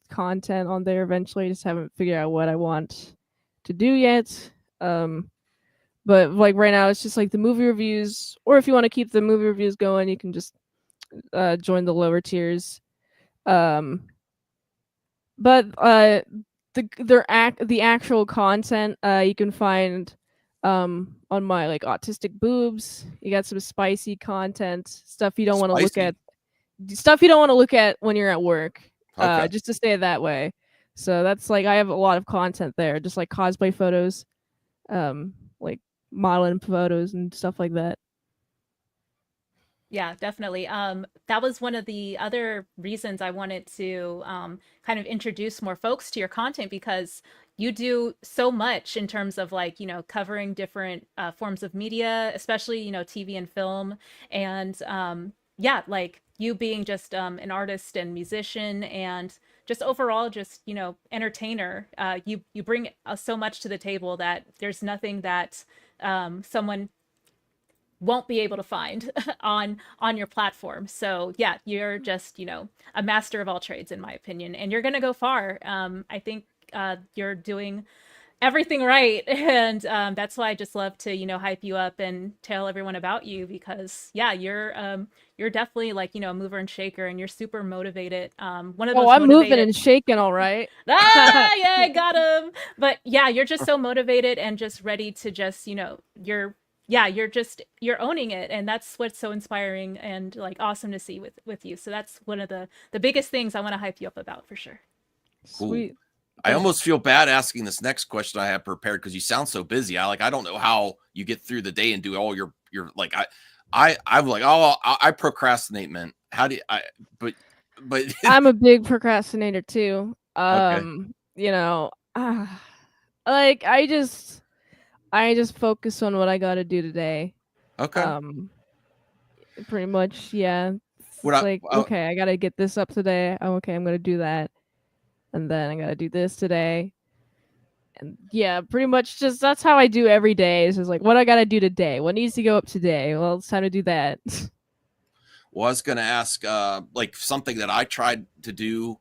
content on there eventually. Just haven't figured out what I want to do yet. But like right now it's just like the movie reviews, or if you want to keep the movie reviews going, you can just join the lower tiers. Um but the actual content you can find on my like autistic boobs. You got some spicy content, stuff you don't want to look Spicy. at, stuff you don't want to look at when you're at work. Okay. Just to say it that way. So that's like I have a lot of content there, just like cosplay photos, like modeling photos and stuff like that. Yeah, definitely. That was one of the other reasons I wanted to kind of introduce more folks to your content because you do so much in terms of like, covering different forms of media, especially, TV and film. And yeah, like you being just an artist and musician and just overall just, entertainer, you bring so much to the table that there's nothing that someone won't be able to find on your platform. So yeah, you're just a master of all trades in my opinion, and you're gonna go far. I think you're doing everything right, and that's why I just love to hype you up and tell everyone about you because yeah, you're definitely like a mover and shaker, and you're super motivated. One of Oh, those I'm moving motivated. and shaking, all right. Yeah, I got him. But yeah, you're just so motivated and just ready to just, you're owning it, and that's what's so inspiring and like awesome to see with you. So that's one of the biggest things I want to hype you up about for sure. Cool. Sweet. I Thanks. almost feel bad asking this next question I have prepared because you sound so busy. I don't know how you get through the day and do all your like I'm like, oh, I procrastinate, man. How do you, but I'm a big procrastinator too. okay. You know, like I just focus on what I got to do today. Okay. Um, Pretty much, yeah. What It's like, I okay, I got to get this up today. Oh, okay, I'm going to do that. And then I got to do this today. And yeah, pretty much just that's how I do every day. It's just like what I got to do today. What needs to go up today? Well, it's time to do that. was going to ask like something that I tried to do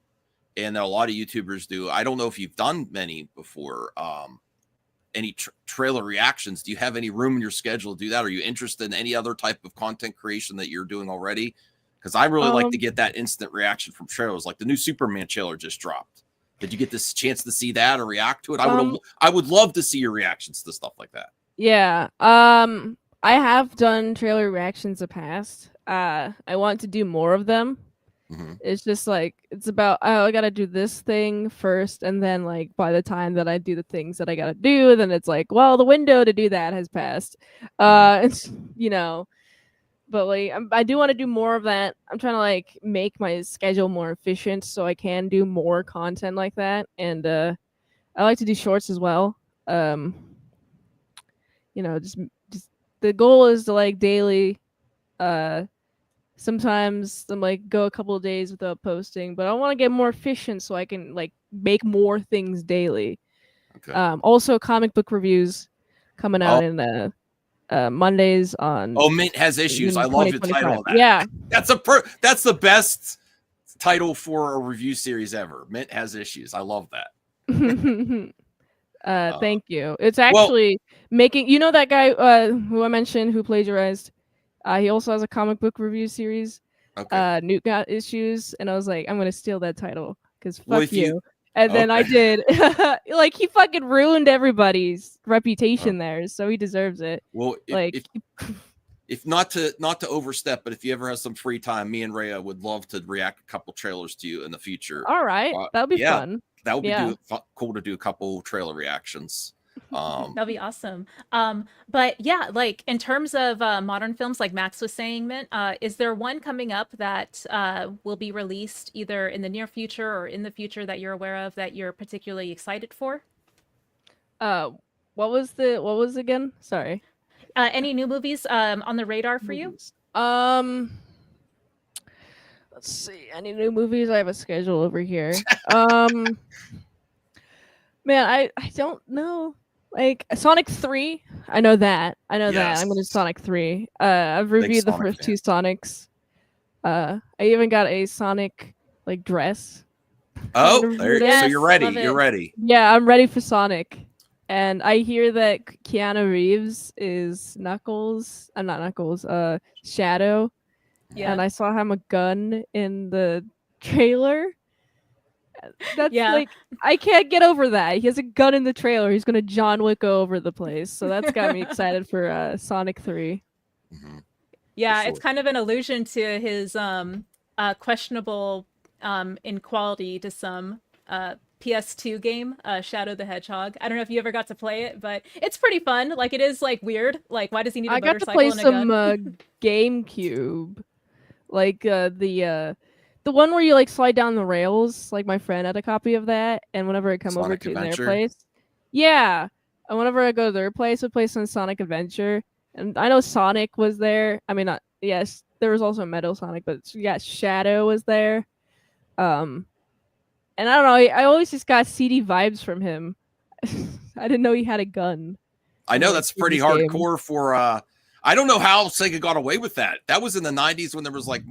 and that a lot of YouTubers do. I don't know if you've done many before. Any trailer reactions? Do you have any room in your schedule to do that? Are you interested in any other type of content creation that you're doing already? Because I really like to um get that instant reaction from trailers. Like the new Superman trailer just dropped. Did you get this chance to see that or react to it? um I would love to see your reactions to stuff like that. yeah. I have done trailer reactions in the past. I want to do more of them. Mm-hmm. It's just like it's about oh, I gotta do this thing first, and then like by the time that I do the things that I gotta do, then it's like, well, the window to do that has passed. Mm-hmm. It's but like I do want to do more of that. I'm trying to like make my schedule more efficient so I can do more content like that, and I like to do shorts as well. Um, just the goal is to like daily. Uh, Sometimes I'm like go a couple of days without posting, but I want to get more efficient so I can like make more things daily. Okay. Also comic book reviews coming Oh, out in Mondays on Mint has issues. I in love the title 2025. of that. Yeah. That's the best title for a review series ever. Mint has issues. I love that. Thank you. It's Well, actually making that guy who I mentioned who plagiarized. He also has a comic book review series. okay. Newt got issues, and I was like, I'm gonna steal that title because Well, fuck if you you. And then I okay. did. Like he fucking ruined everybody's Uh, reputation there, so he deserves it. well, Like, if not to overstep, but if you ever have some free time, me and Rhea would love to react a couple trailers to you in the future. all right, that'll be Yeah, fun. that would be Yeah. cool to do a couple trailer reactions. That'll be awesome. But yeah, like in terms of modern films, like Max was saying, Mint, is there one coming up that will be released either in the near future or in the future that you're aware of that you're particularly excited for? Uh, what was again? Sorry. Any new movies on the radar for you? Movies. Let's see. Any new movies? I have a schedule over here. Man, I don't know. Like Sonic 3, I know that. I'm gonna Yes. Sonic 3. I've Big reviewed the Sonic first fan. 2 Sonics. I even got a Sonic like dress. Oh, Reviewed so it. you're Yes, ready. love You're it. ready. Yeah, I'm ready for Sonic. And I hear that Keanu Reeves is Knuckles. I'm not Knuckles, Shadow. Yeah. And I saw him a gun in the trailer. That's Yeah. like I can't get over that. He has a gun in the trailer. He's gonna John Wick go over the place. So that's got me excited for Sonic 3. Hmm. Yeah, Sure. it's kind of an allusion to his questionable in quality to some PS2 game, Shadow the Hedgehog. I don't know if you ever got to play it, but it's pretty fun. Like it is like weird. Like why does he need a I got to play motorcycle and a some gun? GameCube, like the one where you like slide down the rails. Like my friend had a copy of that, and whenever I come over Sonic to their Adventure. place, yeah, and whenever I go to their place, I play some Sonic Adventure. And I know Sonic was there. I mean, not yes, there was also Metal Sonic, but yeah, Shadow was there. Um, and I don't know. I always just got CD vibes from him. I didn't know he had a gun. I In, know like, that's pretty previous games. hardcore for I don't know how Sega got away with that. That was in the 90s when there was like,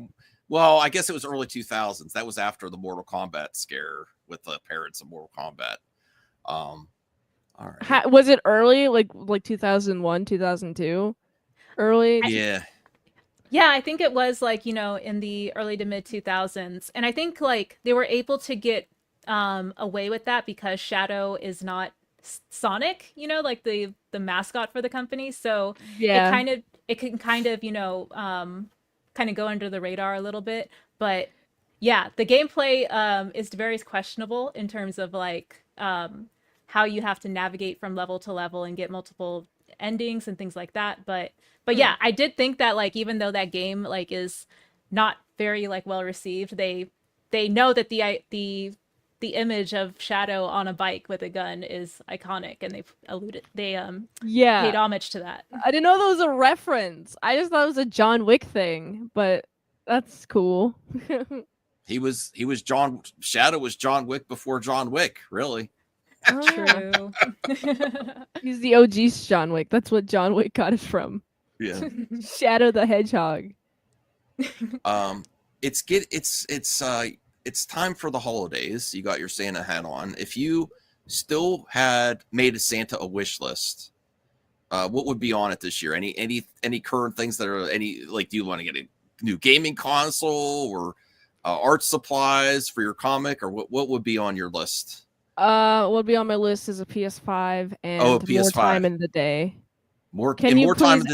well, I guess it was early 2000s. That was after the Mortal Kombat scare with the parents of Mortal Kombat. All right. Was it early, like 2001, 2002? Early? Yeah. Yeah, I think it was like, in the early to mid 2000s. And I think like they were able to get away with that because Shadow is not Sonic, like the mascot for the company. So Yeah. it can kind of, kind of go under the radar a little bit, but yeah, the gameplay is very questionable in terms of like how you have to navigate from level to level and get multiple endings and things like that. But yeah, I did think that like even though that game like is not very like well received, they know that the image of Shadow on a bike with a gun is iconic, and they Yeah. paid homage to that. I didn't know that was a reference. I just thought it was a John Wick thing, but that's cool. He was John Shadow was John Wick before John Wick, really. Oh, yeah. True. He's the OG John Wick. That's what John Wick got it from. Yeah. Shadow the Hedgehog. It's time for the holidays. You got your Santa hat on. If you still had made a Santa a wish list, what would be on it this year? Any current things that are any like? Do you want to get a new gaming console or art supplies for your comic, or what would be on your list? What would be on my list is a PS5 and Oh, a more time PS5. in the day. More Can you more time please in the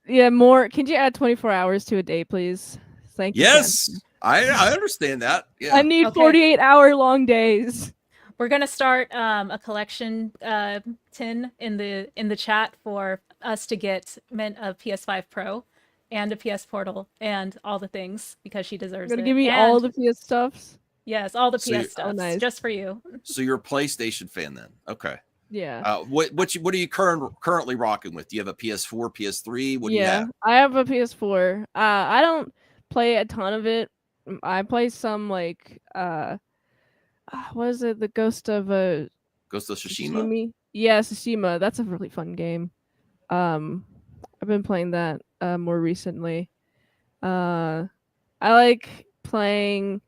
day. add more? Can you add 24 hours to a day, please? Thank you. Yes, Ken. I understand that. Yeah. I need Okay. 48-hour long days. We're gonna start a collection tin in the chat for us to get Mint a PS5 Pro and a PS Portal and all the things because she You're deserves gonna it. give me And all the PS stuffs. yes, all the So you- PS stuff nice. just for you. So you're a PlayStation fan then? Okay. Yeah. What are you currently rocking with? Do you have a PS4, PS3? What do you have? I have a PS4. I don't play a ton of it. I play some like what is it? The Ghost of Ghost of Tsushima? Tsushima. Yeah, Tsushima. That's a really fun game. I've been playing that more recently. I like playing.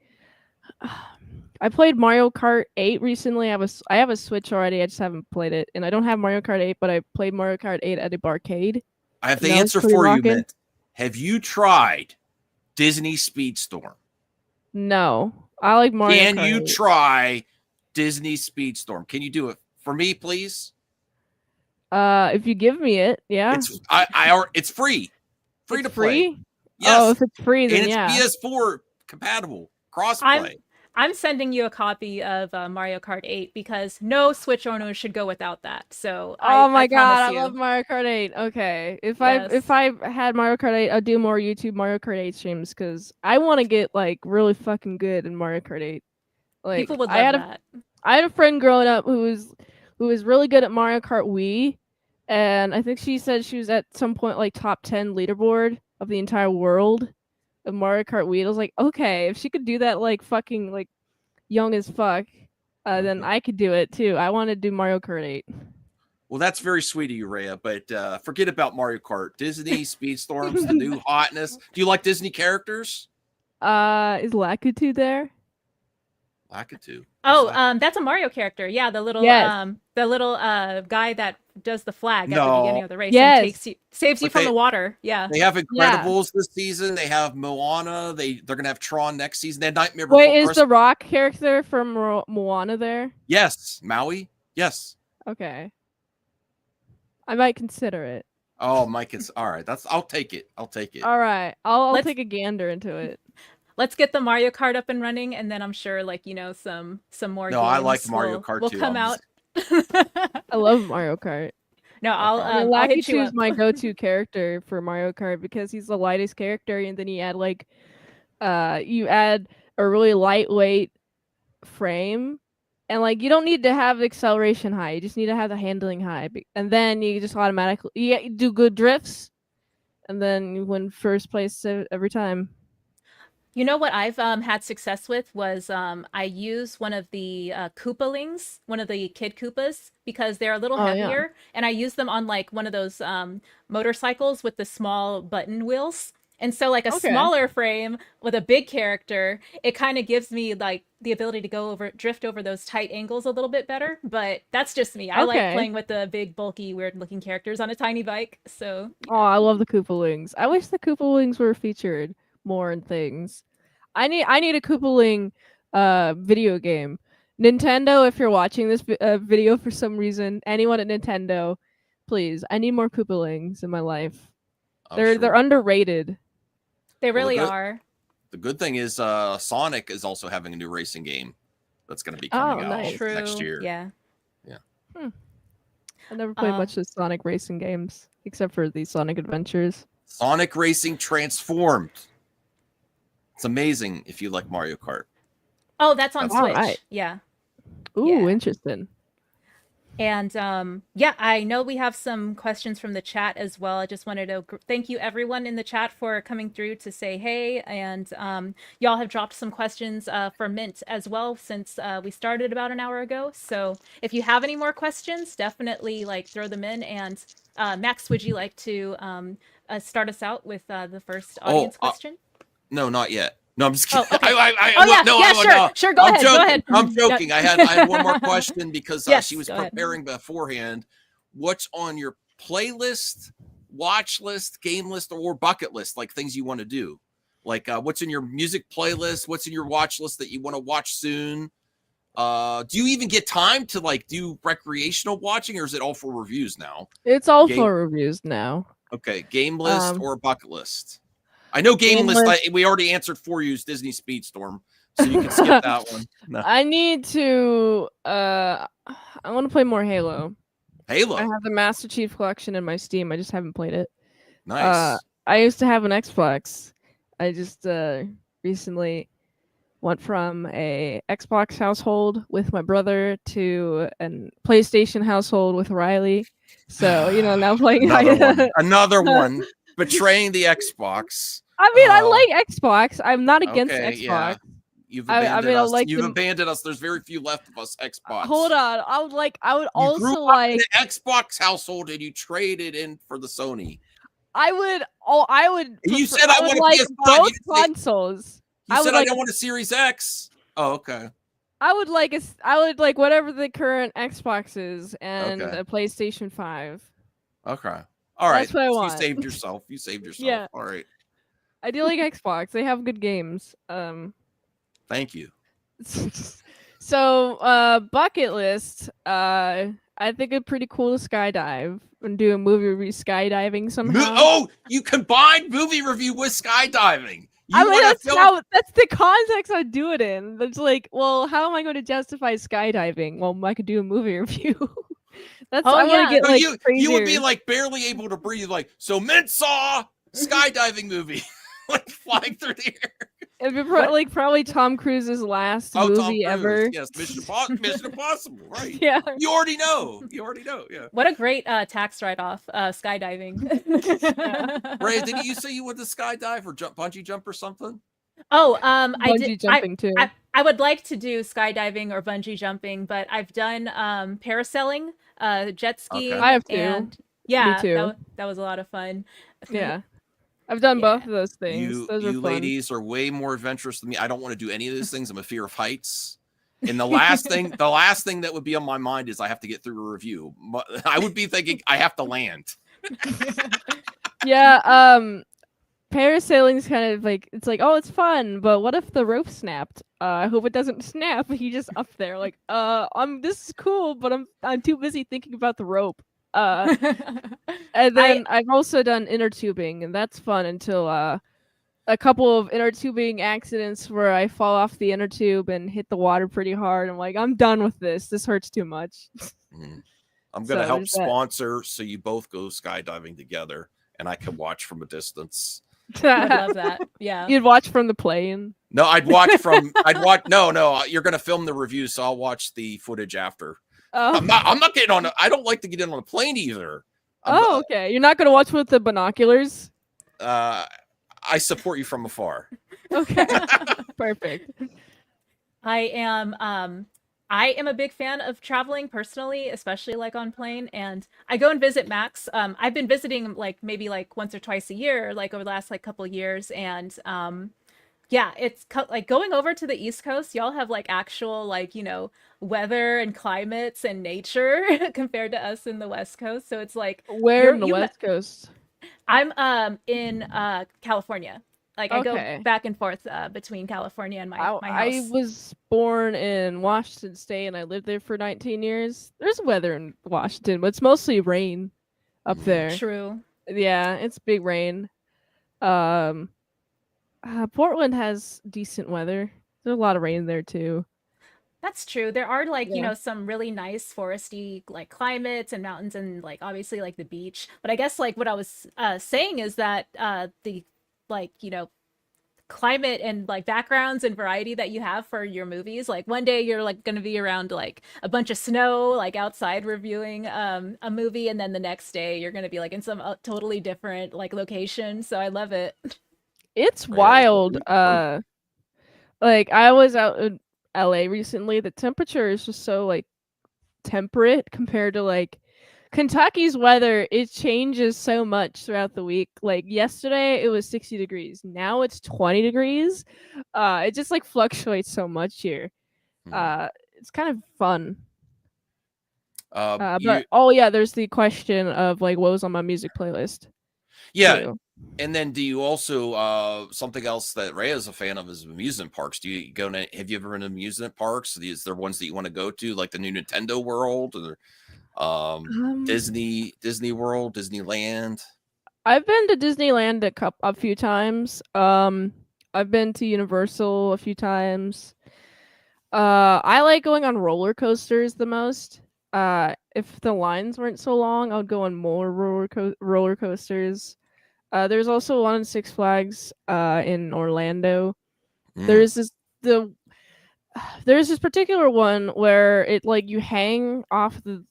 I played Mario Kart 8 recently. I have a Switch already. I just haven't played it, and I don't have Mario Kart 8, but I played Mario Kart 8 at a barcade. I have And the that was answer pretty for you, rockin'. Mint. Have you tried Disney Speedstorm? No, I like Mario Can Kart you 8. try Disney Speedstorm? Can you do it for me, please? If you give me it, yeah. It's free. Free It's to play. free? Yes. Oh, if it's free, then And it's yeah. PS4 compatible. Crossplay. I'm sending you a copy of Mario Kart 8 because no Switch owner should go without that. So Oh my I god, I promise you. love Mario Kart 8. Okay, if Yes. I had Mario Kart 8, I'd do more YouTube Mario Kart 8 streams because I want to get like really fucking good in Mario Kart 8. Like People would love that. I had a friend growing up who was really good at Mario Kart Wii, and I think she said she was at some point like top 10 leaderboard of the entire world. a Mario Kart Wii. I was like, okay, if she could do that like fucking like young as fuck, then I could do it too. I want to do Mario Kart 8. Well, that's very sweet of you, Rhea, but forget about Mario Kart. Disney, Speedstorms, the new hotness. Do you like Disney characters? Is Lakitu there? Lakitu. Oh, Who's that? that's a Mario character. Yeah, Yes. the little guy that does the flag at the No. beginning of the race Yes. and saves you But from the water. Yeah. They have Yeah. Incredibles this season. They have Moana. They're gonna have Tron next season. They had Nightmare Wait, Before is Christmas. the Rock character from Moana there? Yes, Maui. Yes. Okay. I might consider it. Oh, Mike, it's all right. I'll take it. I'll take it. All right. I'll Let's- take a gander into it. Let's get the Mario Kart up and running, and then I'm sure, like, some more. No, I games like Mario will, Kart will too. come I'm out. I love Mario Kart. No, I'll hit you Lakitu is up. my go-to character for Mario Kart because he's the lightest character, and then you add a really lightweight frame, and like you don't need to have the acceleration high. You just need to have the handling high, and then you just automatically you do good drifts, and then you win first place every time. You know what I've had success with was I use one of the Koopalings, one of the kid Koopas, because they're a little Oh, yeah. heavier, and I use them on like one of those motorcycles with the small button wheels. And so like a Okay. smaller frame with a big character, it kind of gives me like the ability to drift over those tight angles a little bit better. But that's just me. I like Okay. playing with the big, bulky, weird-looking characters on a tiny bike. So Oh, I love the Koopalings. I wish the Koopalings were featured more in things. I need a Koopaling video game. Nintendo, if you're watching this video for some reason, anyone at Nintendo, please, I need more Koopalings in my life. I'm They're sure. underrated. they Well, really good. are. The good thing is Sonic is also having a new racing game that's going to be coming out nice. True. next year. Yeah. I never played much of Sonic racing games except for the Sonic Adventures. Sonic Racing Transformed. It's amazing if you like Mario Kart. Oh, that's on That's Switch. alright. Yeah. Ooh, Yeah. interesting. And yeah, I know we have some questions from the chat as well. I just wanted to thank you everyone in the chat for coming through to say hey. And y'all have dropped some questions for Mint as well since we started about an hour ago. So if you have any more questions, definitely like throw them in. And Max, would you like to start us out with the first audience question? No, not yet. No, I'm just kidding. Oh, okay. Sure. Go I'm ahead. joking. Go ahead. I'm joking. I had one more question because Yes, she was go ahead. preparing beforehand. What's on your playlist, watch list, game list, or bucket list? Like things you want to do. Like what's in your music playlist? What's in your watch list that you want to watch soon? Do you even get time to like do recreational watching, or is it all for reviews now? It's all Game- for reviews now. Okay, game list or bucket list? I know game list. We already answered for you is Disney Speedstorm, so you can skip that one. No. I need to. I want to play more Halo. Halo, I have the Master Chief Collection in my Steam. I just haven't played it. nice. I used to have an Xbox. I just recently went from a Xbox household with my brother to a PlayStation household with Riley. So now playing Another one betraying the Xbox. I mean, I like Xbox. I'm not against Okay, Xbox. yeah. You've abandoned I us. like You've them- abandoned us. There's very few left of us Xbox. Hold on. I would You also grew up like. in an Xbox household and you traded in for the Sony. I would. You prefer- said I would want a like PS5. both You didn't say- consoles. You I said would I like- don't want a Series X. Oh, okay. I would like whatever the current Xbox is and Okay. a PlayStation 5. Okay. All right. That's what I want. You saved yourself. You saved yourself. Yeah. All right. I do like Xbox. They have good games. Thank you. So bucket list. I think it's pretty cool to skydive and do a movie review skydiving somehow. Oh, you combined movie review with skydiving. You I mean, wanna that's the context I do it in. It's like, well, how am I going to justify skydiving? Well, I could do a movie review. That's Oh, I want yeah. to get So like you would be crazier. like barely able to breathe. Like, so Mint saw skydiving movie, like flying through the air. It'd be What? like probably Tom Cruise's last Oh, Tom movie Cruise. ever. Yes, Mission Impossible. Right. Yeah. You already know. You already know. Yeah. What a great tax write-off, skydiving. Ray, didn't you say you went to skydive or bungee jump or something? Oh, I did. Bungee jumping too. I would like to do skydiving or bungee jumping, but I've done parasailing, jet skiing, I have too. and Me yeah, too. that was a lot of fun. Yeah. I've done Yeah. both of those things. Those are You fun. ladies are way more adventurous than me. I don't want to do any of those things. I'm a fear of heights. And the last thing that would be on my mind is I have to get through a review. I would be thinking I have to land. Yeah, parasailing's kind of like it's like, oh, it's fun, but what if the rope snapped? I hope it doesn't snap. You just up there like, this is cool, but I'm too busy thinking about the rope. And then I've also done inner tubing, and that's fun until a couple of inner tubing accidents where I fall off the inner tube and hit the water pretty hard. I'm like, I'm done with this. This hurts too much. I'm gonna So help there's that. sponsor so you both go skydiving together, and I can watch from a distance. I would love that. Yeah. You'd watch from the plane. No, I'd watch from. No. You're gonna film the review, so I'll watch the footage after. Oh, I'm not getting on. I don't like to get in on a plane either. Okay. You're not gonna watch with the binoculars. I support you from afar. Okay. Perfect. I am a big fan of traveling personally, especially like on plane, and I go and visit Max. I've been visiting like maybe like once or twice a year, like over the last like couple years, and yeah, it's like going over to the East Coast. Y'all have like actual like weather and climates and nature compared to us in the West Coast. So it's like Where in the West Coast? I'm in California. Like I go Okay. back and forth between California and my house. I was born in Washington State and I lived there for 19 years. There's weather in Washington, but it's mostly rain up there. True. Yeah, it's big rain. Portland has decent weather. There's a lot of rain there too. That's true. There are like, Yeah. some really nice foresty like climates and mountains and like obviously like the beach. But I guess like what I was saying is that the like, climate and like backgrounds and variety that you have for your movies. Like one day you're like going to be around like a bunch of snow, like outside reviewing a movie, and then the next day you're going to be like in some totally different like location. So I love it. It's Yeah, wild. Like I was out in LA recently. The temperature is just so like temperate compared to like Kentucky's weather. It changes so much throughout the week. Like yesterday it was 60 degrees. Now it's 20 degrees. It just like fluctuates so much here. It's kind of fun. But oh yeah, there's the question of like what was on my music playlist. Yeah. too. And then do you also something else that Ray is a fan of is amusement parks? Do you go to have you ever been to amusement parks? Is there ones that you want to go to, like the new Nintendo World or Disney World, Disneyland? I've been to Disneyland a few times. I've been to Universal a few times. I like going on roller coasters the most. If the lines weren't so long, I would go on more roller coasters. There's also one in Six Flags in Orlando. There's this particular one where it like you hang off the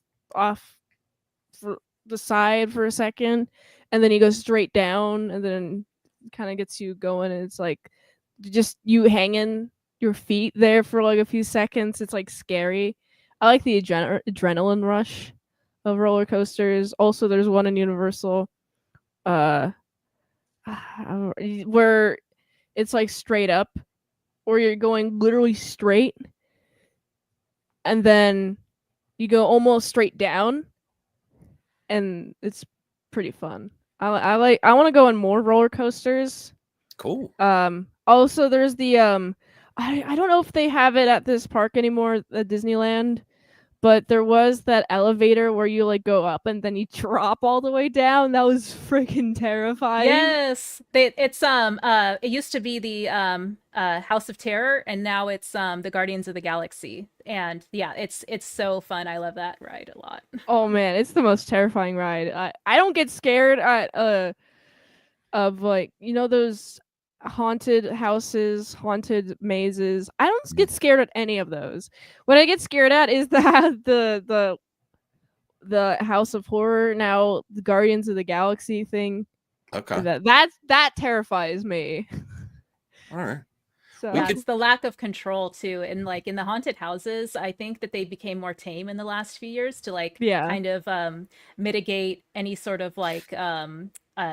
side for a second, and then you go straight down, and then kind of gets you going. And it's like just you hanging your feet there for like a few seconds. It's like scary. I like the adrenaline rush of roller coasters. Also, there's one in Universal. Where it's like straight up, or you're going literally straight, and then you go almost straight down, and it's pretty fun. I want to go on more roller coasters. Cool. Also there's the I don't know if they have it at this park anymore at Disneyland, but there was that elevator where you like go up and then you drop all the way down. That was freaking terrifying. Yes, it used to be the House of Terror, and now it's the Guardians of the Galaxy. And yeah, it's so fun. I love that ride a lot. Oh man, it's the most terrifying ride. I don't get scared at of like those haunted houses, haunted mazes. I don't get scared at any of those. What I get scared at is the House of Horror, now the Guardians of the Galaxy thing. Okay. That terrifies me. All right. So Yeah, it's the lack of control too. And like in the haunted houses, I think that they became more tame in the last few years to like yeah. kind of mitigate any sort of like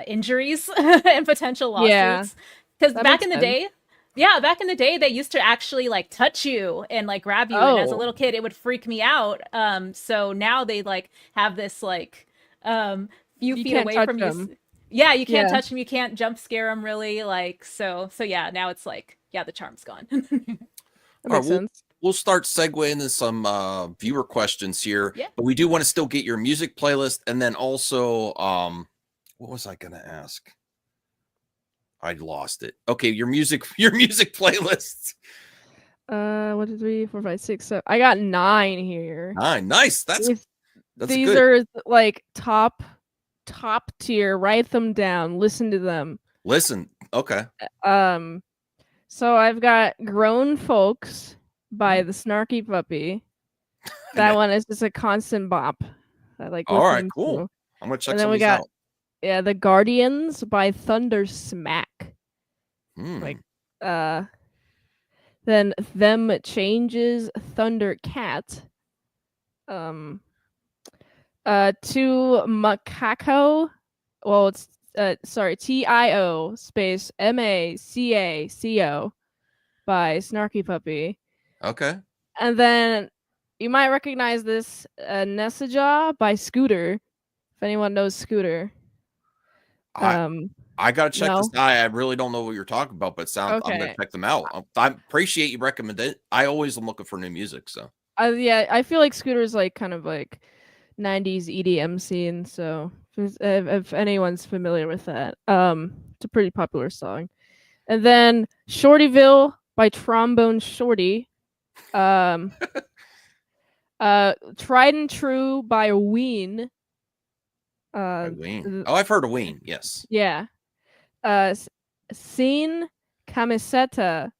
injuries and potential Yeah. lawsuits. Because That back makes in the sense. day, yeah, back in the day, they used to actually like touch you and like grab you. And as a Oh. little kid, it would freak me out. So now they like have this like few You feet can't away touch from you. them. Yeah, you can't Yeah. touch them. You can't jump scare them really. Like so yeah. Now it's like yeah, the charm's gone. That All right, makes sense. we'll start segueing into some viewer questions here, Yeah. but we do want to still get your music playlist, and then also what was I going to ask? I lost it. Okay, your music playlist. 1, 2, 3, 4, 5, 6, 7. I got 9 here. Nice. That's These good. are like top tier. Write them down. Listen to them. Listen. Okay. So I've got Grown Folks by the Snarky Puppy. That one is just a constant bop. I like All right, listening cool. to. I'm gonna check And some then of we these got out. The Guardians by Thunder Smack. Like then Them Changes Thundercat. To Macaco. Well, it's TIO space MACACO by Snarky Puppy. Okay. And then you might recognize this Nessajaw by Scooter. If anyone knows Scooter. I gotta check this out. I really don't know what you're talking about, but I'm gonna check them out. I appreciate you recommending it. I always am looking for new music, so yeah, I feel like Scooter's like kind of like 90s EDM scene, so if anyone's familiar with that, it's a pretty popular song. And then Shortyville by Trombone Shorty. Tried and True by Ween. Ween. Oh, I've heard of Ween. Yes. Yeah. Sin Camiseta.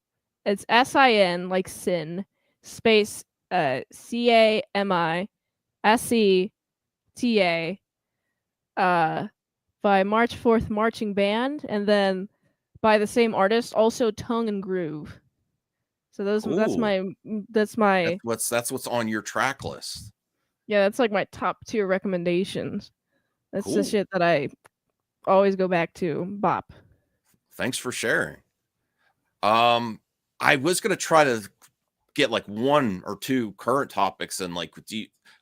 It's SIN like sin space CAMISETA by March 4th Marching Band, and then by the same artist, also Tongue and Groove. So that's my that's what's on your track list. Yeah, that's like my top tier recommendations. That's the shit that I always go back to. Bop. Thanks for sharing. I was gonna try to get like 1 or 2 current topics, and like,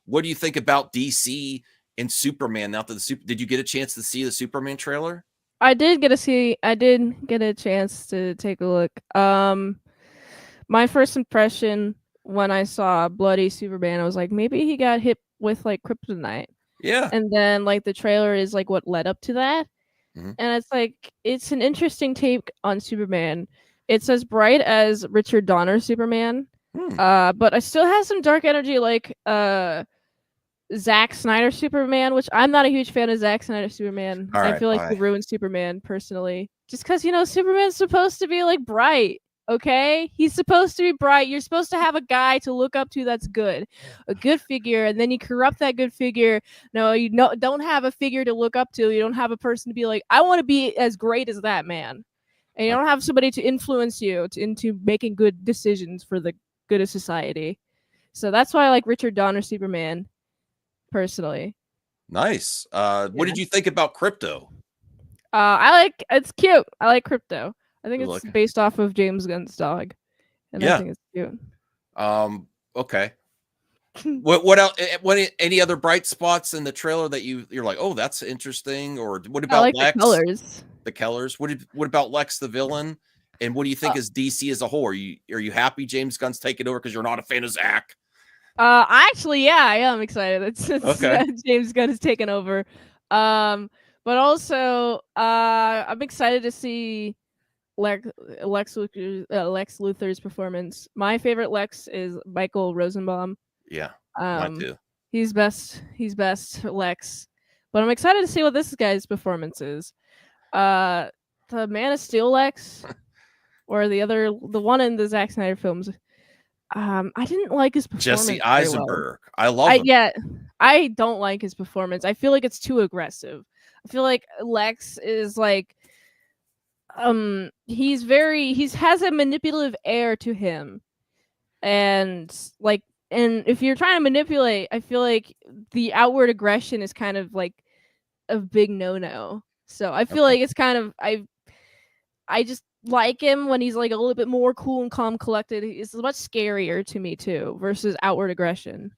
what do you think about DC and Superman? Now that did you get a chance to see the Superman trailer? I did get a chance to take a look. My first impression when I saw Bloody Superman, I was like, maybe he got hit with like kryptonite. Yeah. And then like the trailer is like what led up to that. And it's like, it's an interesting take on Superman. It's as bright as Richard Donner Superman, but I still have some dark energy like Zack Snyder Superman, which I'm not a huge fan of Zack Snyder Superman. I feel like he ruined Superman personally. Just because, Superman's supposed to be like bright. Okay, he's supposed to be bright. You're supposed to have a guy to look up to that's good, a good figure, and then you corrupt that good figure. No, you don't have a figure to look up to. You don't have a person to be like, I want to be as great as that man, and you don't have somebody to influence you into making good decisions for the good of society. So that's why I like Richard Donner Superman, personally. Nice. What did you think about Crypto? It's cute. I like Crypto. I think it's based off of James Gunn's dog, and I think it's cute. Okay. What else? Any other bright spots in the trailer that you're like, oh, that's interesting? Or what about Lex? The colors. What about Lex the villain? And what do you think is DC as a whole? Are you happy James Gunn's taking over because you're not a fan of Zach? Actually, yeah, I am excited. It's okay. James Gunn has taken over. But also, I'm excited to see Lex Luthor's performance. My favorite Lex is Michael Rosenbaum. Yeah, mine too. He's best Lex. But I'm excited to see what this guy's performance is. the Man of Steel Lex, or the one in the Zack Snyder films. I didn't like his Jesse performance very well. Eisenberg. I love him. I don't like his performance. I feel like it's too aggressive. I feel like Lex is like he has a manipulative air to him. And like and if you're trying to manipulate, I feel like the outward aggression is kind of like a big no-no. So I feel Okay. like it's kind of I just like him when he's like a little bit more cool and calm collected. It's much scarier to me too versus outward aggression.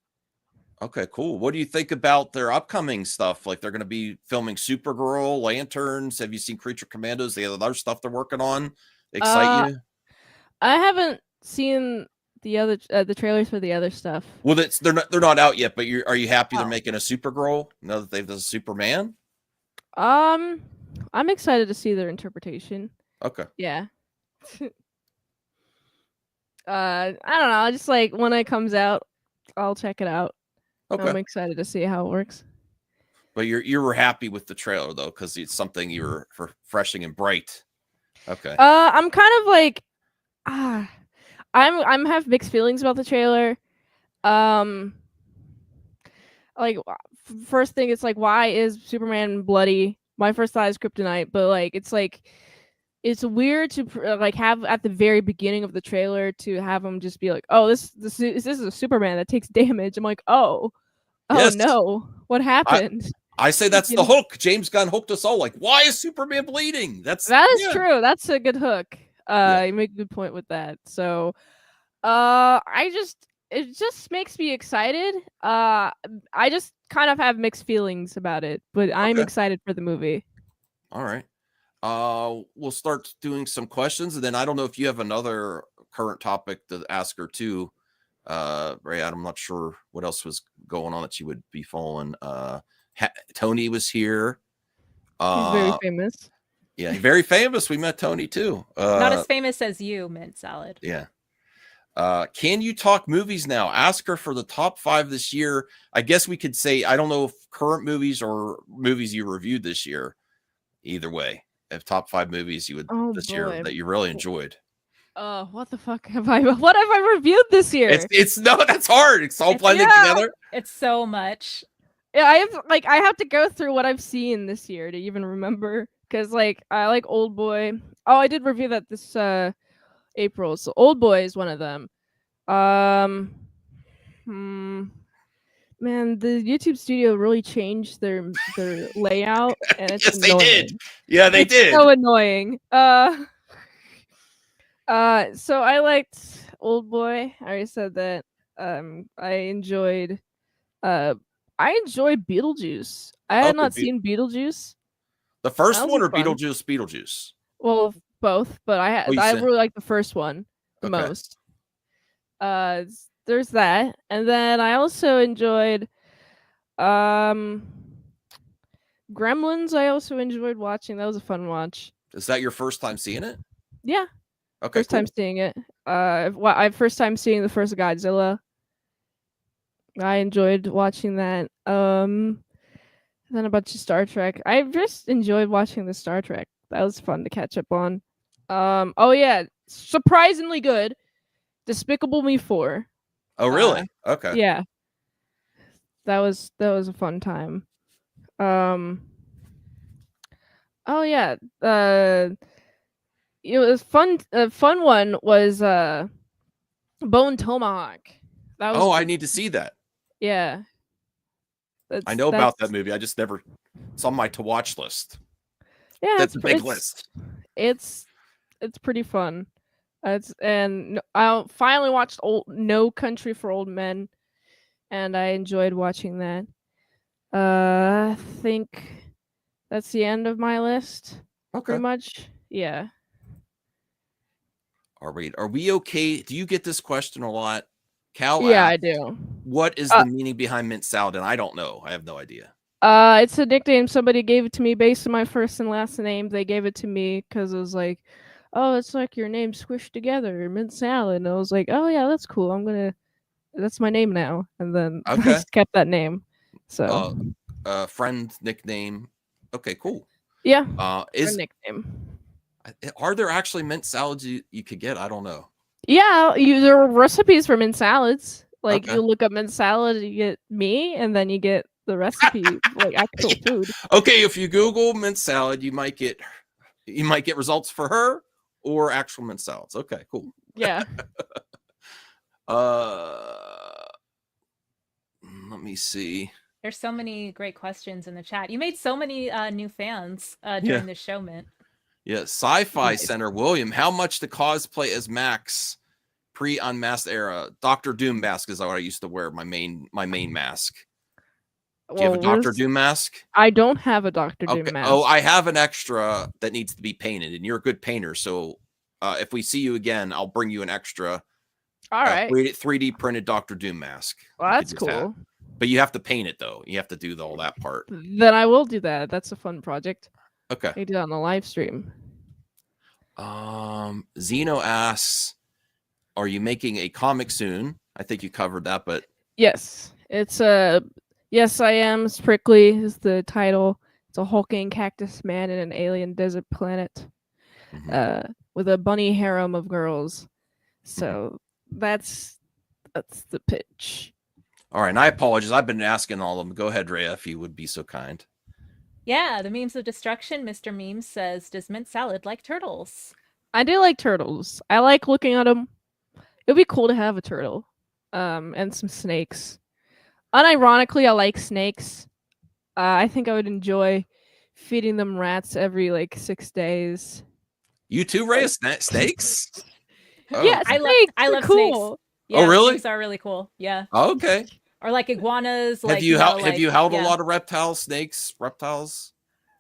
Okay, cool. What do you think about their upcoming stuff? Like they're going to be filming Supergirl, Lanterns. Have you seen Creature Commandos? The other stuff they're working on excite you? I haven't seen the trailers for the other stuff. Well, they're not out yet. But are you happy they're Oh. making a Supergirl now that they've done Superman? I'm excited to see their interpretation. Okay. Yeah. I don't know. Just like when it comes out, I'll check it out. Okay. I'm excited to see how it works. But you were happy with the trailer though, because it's something you were refreshing and bright. Okay. I'm kind of like, I'm have mixed feelings about the trailer. Like first thing, it's like, why is Superman bloody? My first thought is kryptonite, but like it's weird to like have at the very beginning of the trailer to have him just be like, oh, this is a Superman that takes damage. I'm like, oh Yes. no, what happened? I say that's the hook. James Gunn hooked us all. Like, why is Superman bleeding? That is true. That's a good hook. You make a good point with that. So, it just makes me excited. I just kind of have mixed feelings about it, but I'm excited for the movie. All right. We'll start doing some questions, and then I don't know if you have another current topic to ask her too. Ray, I'm not sure what else was going on that you would be following. Tony was here. He's very famous. Yeah, very famous. We met Tony too. Not as famous as you, Mint Salad. Yeah. Can you talk movies now? Ask her for the top 5 this year. I guess we could say, I don't know if current movies or movies you reviewed this year. Either way, if top 5 movies you would year that you really enjoyed. What the fuck have I reviewed this year? It's no, that's hard. It's all blended together. It's so much. Yeah, I have to go through what I've seen this year to even remember, because like I like Old Boy. Oh, I did review that this April. So Old Boy is one of them. Man, the YouTube studio really changed their layout, and it's yes, annoying. They did. Yeah, they did. So annoying. So I liked Old Boy. I already said that. I enjoyed Beetlejuice. I had not seen Beetlejuice. The first one or Beetlejuice? Well, both, but I really like the first one the most. There's that, and then I also enjoyed Gremlins. I also enjoyed watching. That was a fun watch. Is that your first time seeing it? Yeah. Okay. First time seeing it. First time seeing the first Godzilla. I enjoyed watching that. Then a bunch of Star Trek. I just enjoyed watching the Star Trek. That was fun to catch up on. Oh yeah, surprisingly good. Despicable Me 4. Oh really? Okay. Yeah. That was a fun time. Oh yeah. It was fun. A fun one was Bone Tomahawk. That was I need to see that. Yeah. I know about that movie. I just never. It's on my to watch list. Yeah, that's a big list. It's pretty fun. And I finally watched No Country for Old Men, and I enjoyed watching that. I think that's the end of my list. Okay. Pretty much. Yeah. Are we okay? Do you get this question a lot? Cal Yeah, asked, I do. What is the meaning behind mint salad? And I don't know. I have no idea. It's a nickname. Somebody gave it to me based on my first and last name. They gave it to me because it was like, oh, it's like your name squished together, mint salad. And I was like, oh yeah, that's cool. That's my name now. And then I just kept that name. So friend nickname. Okay, cool. Yeah. Is nickname. Are there actually mint salads you could get? I don't know. Yeah, there are recipes for mint salads. Like Okay. you look up mint salad, you get me, and then you get the recipe, like actual Yeah. food. Okay, if you Google mint salad, you might get results for her or actual mint salads. Okay, cool. Yeah. Let me see. There's so many great questions in the chat. You made so many new fans during Yeah. this show, Mint. Yeah, Sci-Fi Nice. Center William. How much to cosplay as Max pre-unmasked era? Doctor Doom mask is what I used to wear. My main mask. Do you have a Doctor Doom mask? I don't have a Doctor Doom Okay. mask. Oh, I have an extra that needs to be painted, and you're a good painter. So if we see you again, I'll bring you an extra. All right. 3D printed Doctor Doom mask. Well, that's cool. But you have to paint it though. You have to do all that part. Then I will do that. That's a fun project. Okay. I do that on the live stream. Zeno asks, "Are you making a comic soon?" I think you covered that, but yes, it's yes, I am. Prickly is the title. It's a hulking cactus man in an alien desert planet, with a bunny harem of girls. So that's the pitch. All right, and I apologize. I've been asking all of them. Go ahead, Rhea, if you would be so kind. Yeah, the memes of destruction. Mr. Memes says, "Does mint salad like turtles?" I do like turtles. I like looking at them. It'd be cool to have a turtle, and some snakes. Unironically, I like snakes. I think I would enjoy feeding them rats every like 6 days. You too, Rhea? Snakes? Oh, Yeah, I snakes I are love cool. snakes. Yeah, really? Snakes are really cool. Yeah. Oh, okay. Or like iguanas. Like, Have you held yeah. a lot of reptiles?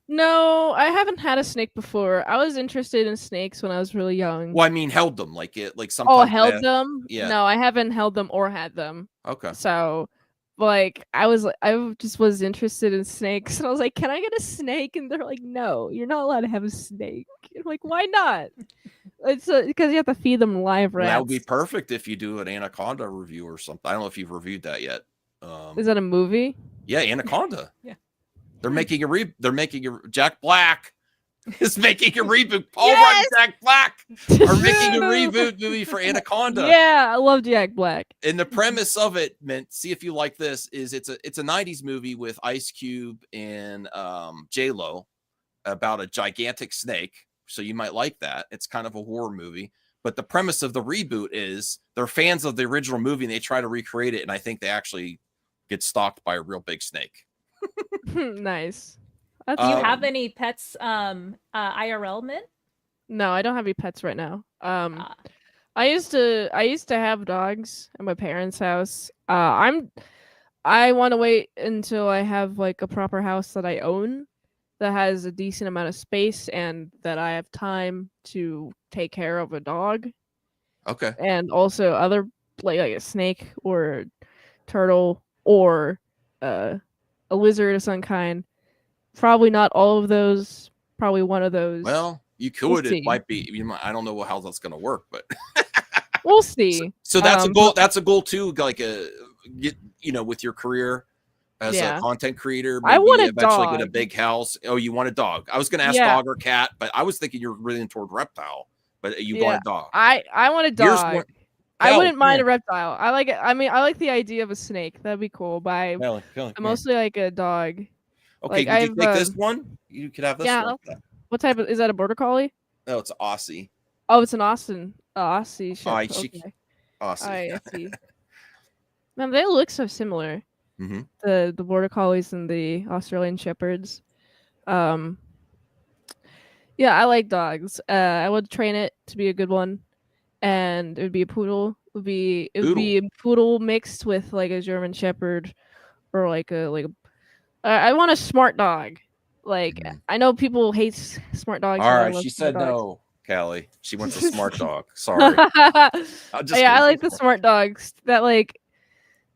No, I haven't had a snake before. I was interested in snakes when I was really young. Well, I mean, held them like sometimes. Oh, held them? Yeah. No, I haven't held them or had them. Okay. So, like, I just was interested in snakes, and I was like, "Can I get a snake?" And they're like, "No, you're not allowed to have a snake." I'm like, "Why not?" It's because you have to feed them live rats. Well, that would be perfect if you do an Anaconda review or something. I don't know if you've reviewed that yet. Is that a movie? Yeah, Anaconda. Yeah. They're making Jack Black is making a reboot. Paul Yes! Rudd and Jack Black are making a reboot movie for Anaconda. Yeah, I love Jack Black. And the premise of it, see if you like this, is it's a 90s movie with Ice Cube and J-Lo about a gigantic snake. So you might like that. It's kind of a horror movie. But the premise of the reboot is they're fans of the original movie and they try to recreate it. And I think they actually get stalked by a real big snake. Nice. Do you have any pets IRL, Mint? No, I don't have any pets right now. I used to have dogs at my parents' house. I want to wait until I have like a proper house that I own that has a decent amount of space and that I have time to take care of a dog. Okay. And also other like a snake or turtle or a lizard of some kind. Probably not all of those. Probably one of those. Well, you could. We'll it see. might be. I don't know how that's going to work, but we'll see. So that's a goal. That's a goal too. Like with your career as a content creator, maybe I want eventually dog. get a big house. Oh, you want a dog? I was going to ask dog or cat, but I was thinking you're really toward reptile. But you want a dog. I want a dog. I wouldn't mind a reptile. I like it. I mean, I like the idea of a snake. That'd be cool. But I mostly like a dog. Okay, like, could you take this one? You could have this one. What type of is that? A border collie? No, it's Aussie. Oh, it's an Austin. Aussie. Aussie. I see. Man, they look so similar. Mm-hmm. The border collies and the Australian shepherds. Yeah, I like dogs. I would train it to be a good one, and it would be a poodle. It would be a poodle mixed with like a German shepherd, or I want a smart dog. Like I know people hate smart dogs. All right, she said no, Callie. She wants a smart dog. Sorry. I like the smart dogs that like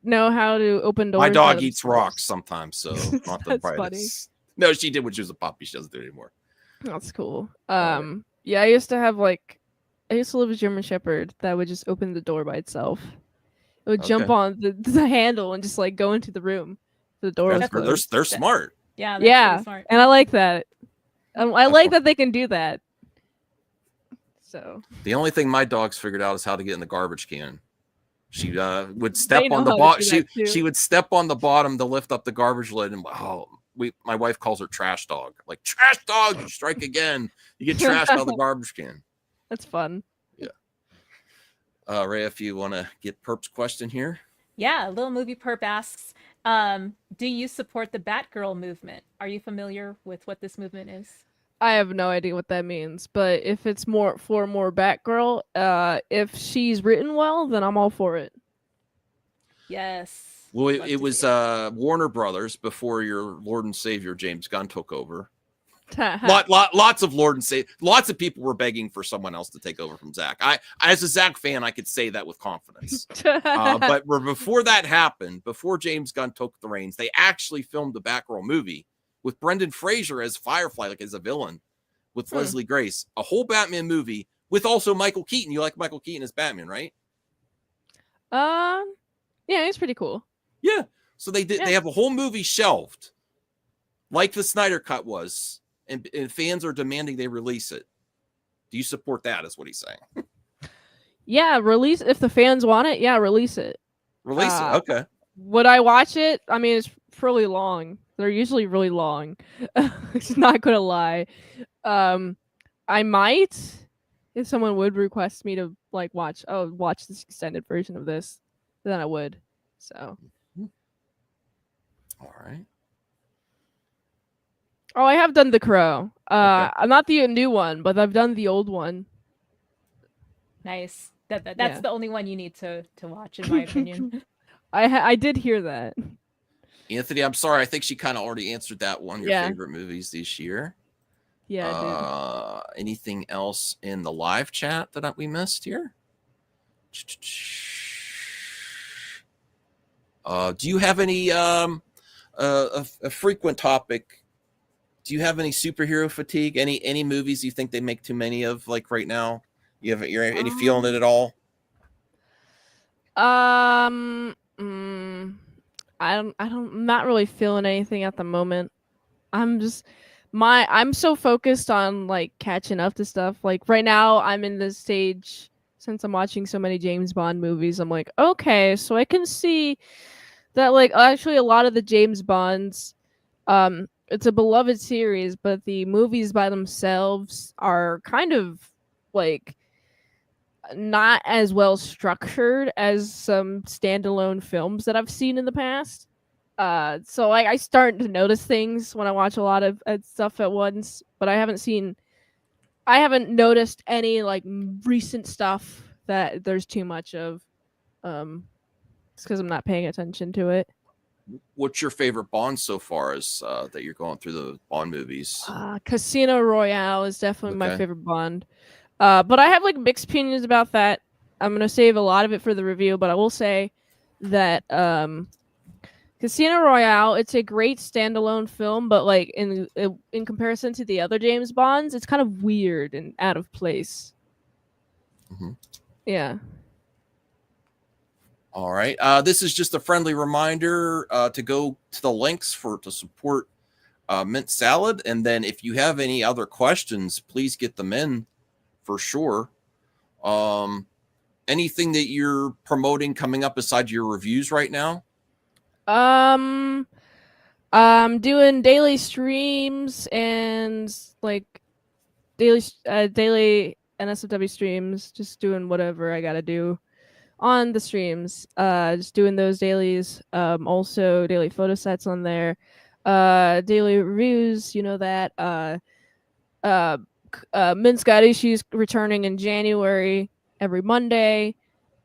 know how to open doors. My dog eats rocks sometimes, so not the That's brightest. No, she did when she was a puppy. She doesn't do it anymore. That's cool. Yeah, I used to live with a German Shepherd that would just open the door by itself. It would jump on the handle and just like go into the room. The door was closed. They're smart. Yeah, yeah, smart. And I like that. I like that they can do that. So The only thing my dog's figured out is how to get in the garbage can. She would they step know on the how to bottom. do that too. She would step on the bottom to lift up the garbage lid, and my wife calls her trash dog. Like, trash dog, you strike again. You get trashed out of the garbage can. That's fun. Yeah. Ray, if you want to get Perp's question here. Yeah, Little Movie Perp asks, do you support the Batgirl movement? Are you familiar with what this movement is? I have no idea what that means, but if it's more Batgirl, if she's written well, then I'm all for it. Yes. Well, Love it to was see it. Warner Brothers before your Lord and Savior James Gunn took over. Lots of Lord and Savior. Lots of people were begging for someone else to take over from Zach. I as a Zach fan, I could say that with confidence. But before that happened, before James Gunn took the reins, they actually filmed the Batgirl movie with Brendan Fraser as Firefly, like as a villain, with Leslie Grace, a whole Batman movie with also Michael Keaton. You like Michael Keaton as Batman, right? Yeah, he's pretty cool. Yeah. So they did. Yeah. They have a whole movie shelved, like the Snyder Cut was, and fans are demanding they release it. Do you support that? Is what he's saying. Yeah, release if the fans want it. Yeah, release it. Release it. Okay. Would I watch it? I mean, it's really long. They're usually really long. It's not gonna lie. I might, if someone would request me to like watch this extended version of this, then I would. So. All right. Oh, I have done The Crow. Okay. I'm not the new one, but I've done the old one. Nice. That's Yeah. the only one you need to watch, in my opinion. I did hear that. Anthony, I'm sorry. I think she kind of already answered that one. Your Yeah. favorite movies this year. Yeah, I did. Anything else in the live chat that we missed here? Do you have any a frequent topic? Do you have any superhero fatigue? Any movies you think they make too many of, like right now? You're any feeling it at all? I'm not really feeling anything at the moment. I'm so focused on like catching up to stuff. Like right now I'm in this stage, since I'm watching so many James Bond movies, I'm like, okay, so I can see that like actually a lot of the James Bonds, it's a beloved series, but the movies by themselves are kind of like not as well structured as some standalone films that I've seen in the past. So like I start to notice things when I watch a lot of stuff at once, but I haven't noticed any like recent stuff that there's too much of. It's because I'm not paying attention to it. What's your favorite Bond so far as that you're going through the Bond movies? Casino Royale is definitely my Okay. favorite Bond. But I have like mixed opinions about that. I'm gonna save a lot of it for the review, but I will say that Casino Royale, it's a great standalone film, but like in comparison to the other James Bonds, it's kind of weird and out of place. Mm-hmm. Yeah. All right. This is just a friendly reminder to go to the links to support Mint Salad, and then if you have any other questions, please get them in for sure. Anything that you're promoting coming up besides your reviews right now? I'm doing daily streams and like daily NSFW streams, just doing whatever I gotta do on the streams. Just doing those dailies. Also daily photo sets on there. Daily reviews, you know that. Min's Got Issues returning in January every Monday.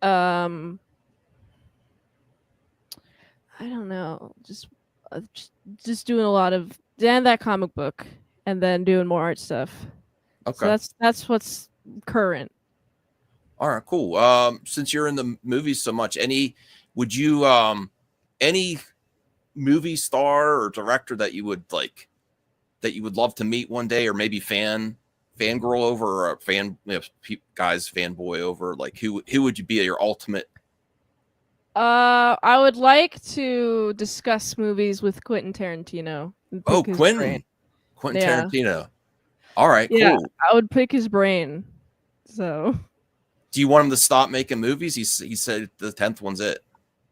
I don't know, just doing a lot of that comic book, and then doing more art stuff. Okay. So that's what's current. All right, cool. Since you're in the movies so much, any movie star or director that you would love to meet one day, or maybe fangirl over, or guys fanboy over, like who would you be your ultimate? I would like to discuss movies with Quentin Tarantino. Oh, Quentin Yeah. Tarantino. All right, Yeah, cool. I would pick his brain. So, Do you want him to stop making movies? He said the 10th one's it.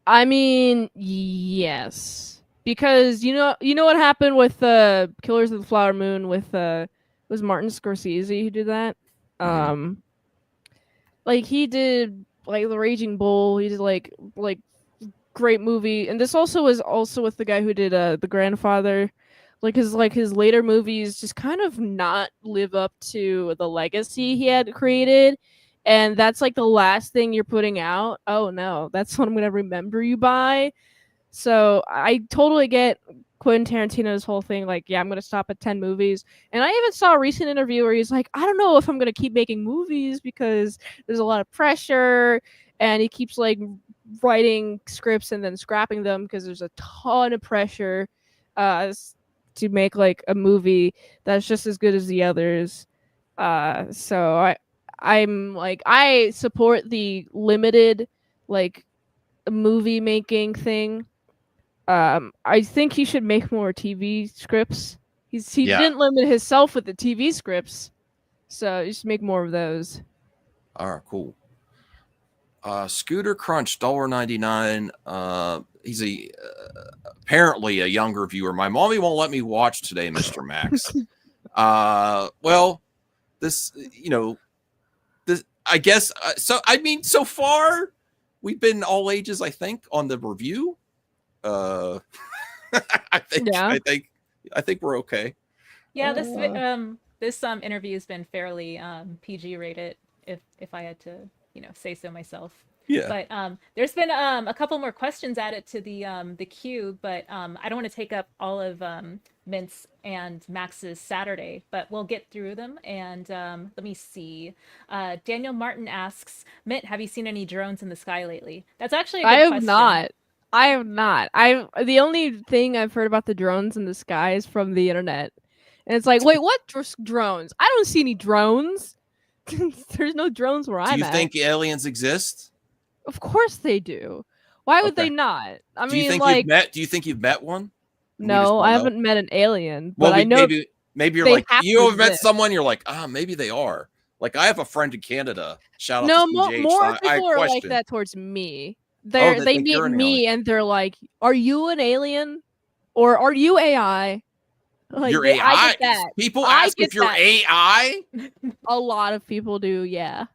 I mean, yes, because you know what happened with Killers of the Flower Moon with was Martin Scorsese who did that. Mhm. Like he did like The Raging Bull. He did like great movie, and this also was also with the guy who did The Grandfather. His later movies just kind of not live up to the legacy he had created, and that's like the last thing you're putting out. Oh no, that's what I'm gonna remember you by. So I totally get Quentin Tarantino's whole thing. Like, yeah, I'm gonna stop at 10 movies. And I even saw a recent interview where he's like, I don't know if I'm gonna keep making movies because there's a lot of pressure, and he keeps like writing scripts and then scrapping them because there's a ton of pressure to make like a movie that's just as good as the others. So I'm like I support the limited like movie making thing. I think he should make more TV scripts. He Yeah. didn't limit himself with the TV scripts, so he should make more of those. All right, cool. Scooter Crunch, $1.99. He's apparently a younger viewer. My mommy won't let me watch today, Mr. Max. Well, this, this, I guess. So, I mean, so far, we've been all ages, I think, on the review. I Yeah. I think we're okay. Yeah, this interview has been fairly PG rated, if I had to, say so myself. Yeah. But there's been a couple more questions added to the queue, but I don't want to take up all of Mint's and Max's Saturday, but we'll get through them. And let me see. Daniel Martin asks, Mint, have you seen any drones in the sky lately? That's actually a good question. I have not. The only thing I've heard about the drones in the sky is from the internet, and it's like, wait, what drones? I don't see any drones. There's no drones where I'm at. Do you think aliens exist? Of course they do. Why would they not? I do you mean, think like, do you think you've met one? No, I haven't met an alien, but Well, I know maybe you're they like have you to have met exist. someone. You're like, maybe they are. Like I have a friend in Canada. Shout out No, to CJ. more I people are like question. that towards me. They They think meet you're an me alien. and they're like, "Are you an alien, or are you AI?" Like You're I AI. get that. People I ask get if you're that. AI. A lot of people do, yeah.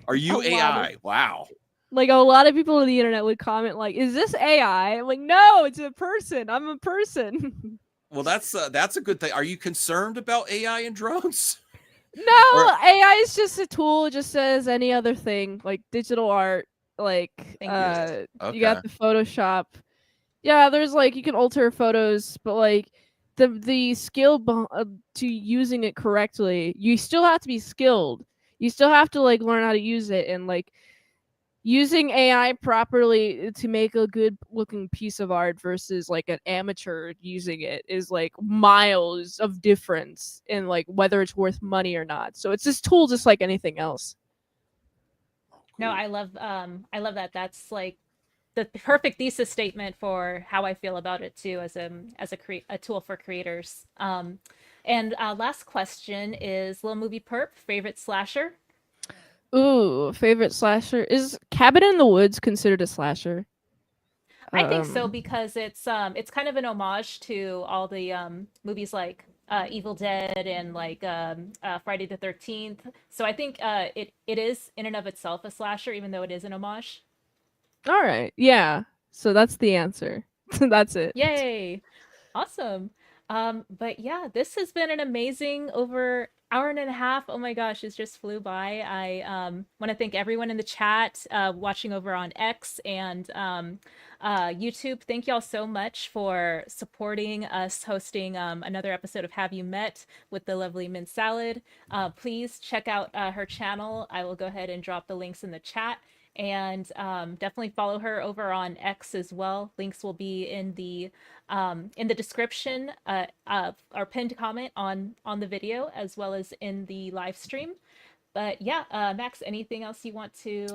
Are you AI? Wow. Like a lot of people on the internet would comment like, "Is this AI?" I'm like, "No, it's a person. I'm a person." Well, that's a good thing. Are you concerned about AI and drones? No, AI is just a tool, just as any other thing, like digital art. Like, Thank you. you got the Photoshop. Yeah, there's like you can alter photos, but like the skill to using it correctly, you still have to be skilled. You still have to like learn how to use it, and like using AI properly to make a good looking piece of art versus like an amateur using it is like miles of difference in like whether it's worth money or not. So it's this tool just like anything else. No, I love that. That's like the perfect thesis statement for how I feel about it too, as a tool for creators. And last question is Little Movie Perp, favorite slasher? Ooh, favorite slasher is Cabin in the Woods considered a slasher? I think so, because it's kind of an homage to all the movies like Evil Dead and like Friday the 13th. So I think it is in and of itself a slasher, even though it is an homage. All right, yeah. So that's the answer. That's it. Yay! Awesome. But yeah, this has been an amazing over hour and a half. Oh my gosh, it's just flew by. I want to thank everyone in the chat, watching over on X and YouTube. Thank y'all so much for supporting us hosting another episode of Have You Met with the lovely Mint Salad. Please check out her channel. I will go ahead and drop the links in the chat. And definitely follow her over on X as well. Links will be in the description, our pinned comment on the video, as well as in the live stream. But yeah, Max, anything else you want to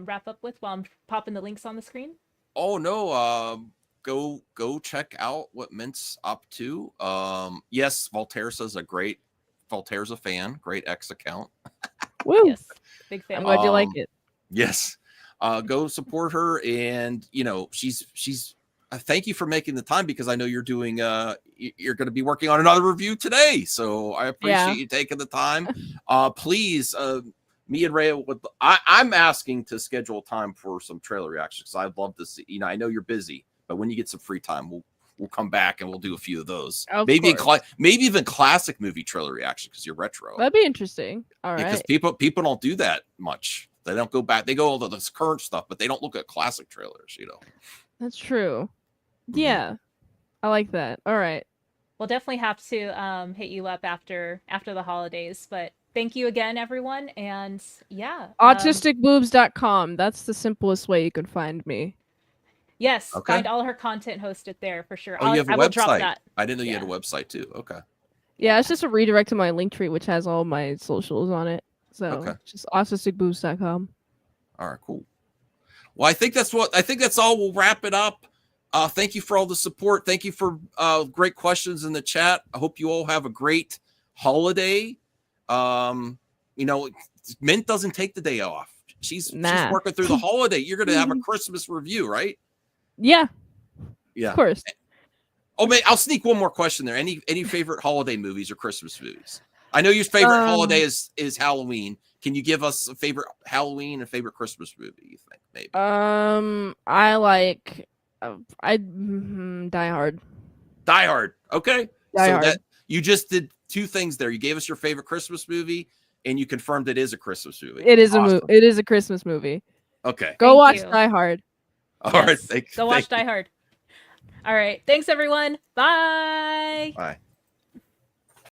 wrap up with while I'm popping the links on the screen? Oh no, go check out what Mint's up to. Yes, Voltaire's a fan, great X account. Woo! Yes, big fan. I'm glad you like Um, it. Yes. Go support her, and she's thank you for making the time, because I know you're doing you're going to be working on another review today, so I appreciate you taking the time. Please, me and Ray I'm asking to schedule time for some trailer reactions, because I'd love to see. I know you're busy, but when you get some free time, we'll come back and we'll do a few of those. Of Maybe course. maybe even classic movie trailer reaction, because you're retro. That'd be interesting. All right. Because people don't do that much. They don't go back. They go all to this current stuff, but they don't look at classic trailers. That's true. Mhm. Yeah, I like that. All right. We'll definitely have to hit you up after the holidays. But thank you again, everyone. And yeah, Autisticboobs.com. That's the simplest way you can find me. yes, Okay. find all her content hosted there for sure. Oh, you have a I will drop website. that. I didn't know you Yeah. had a website too. Okay. Yeah, it's just a redirect to my link tree, which has all my socials on it. So Okay. just autisticboobs.com. All right. Cool. Well, I think that's all. We'll wrap it up. Thank you for all the support. Thank you for great questions in the chat. I hope you all have a great holiday. Mint doesn't take the day off. She's working through the holiday. You're going to have a Christmas review, right? Yeah. Yeah. Of course. Oh, man, I'll sneak one more question there. Any favorite holiday movies or Christmas movies? I know your favorite holiday is Halloween. Can you give us a favorite Halloween and favorite Christmas movie, you think, maybe? I like Die Hard. Die Hard. Okay. Die Hard. That you just did two things there. You gave us your favorite Christmas movie, and you confirmed it is a Christmas movie. It is awesome. It is a Christmas movie. Okay. Go watch Die Hard. All right. Go watch Die Hard. All right. Thanks, everyone. Bye. Bye.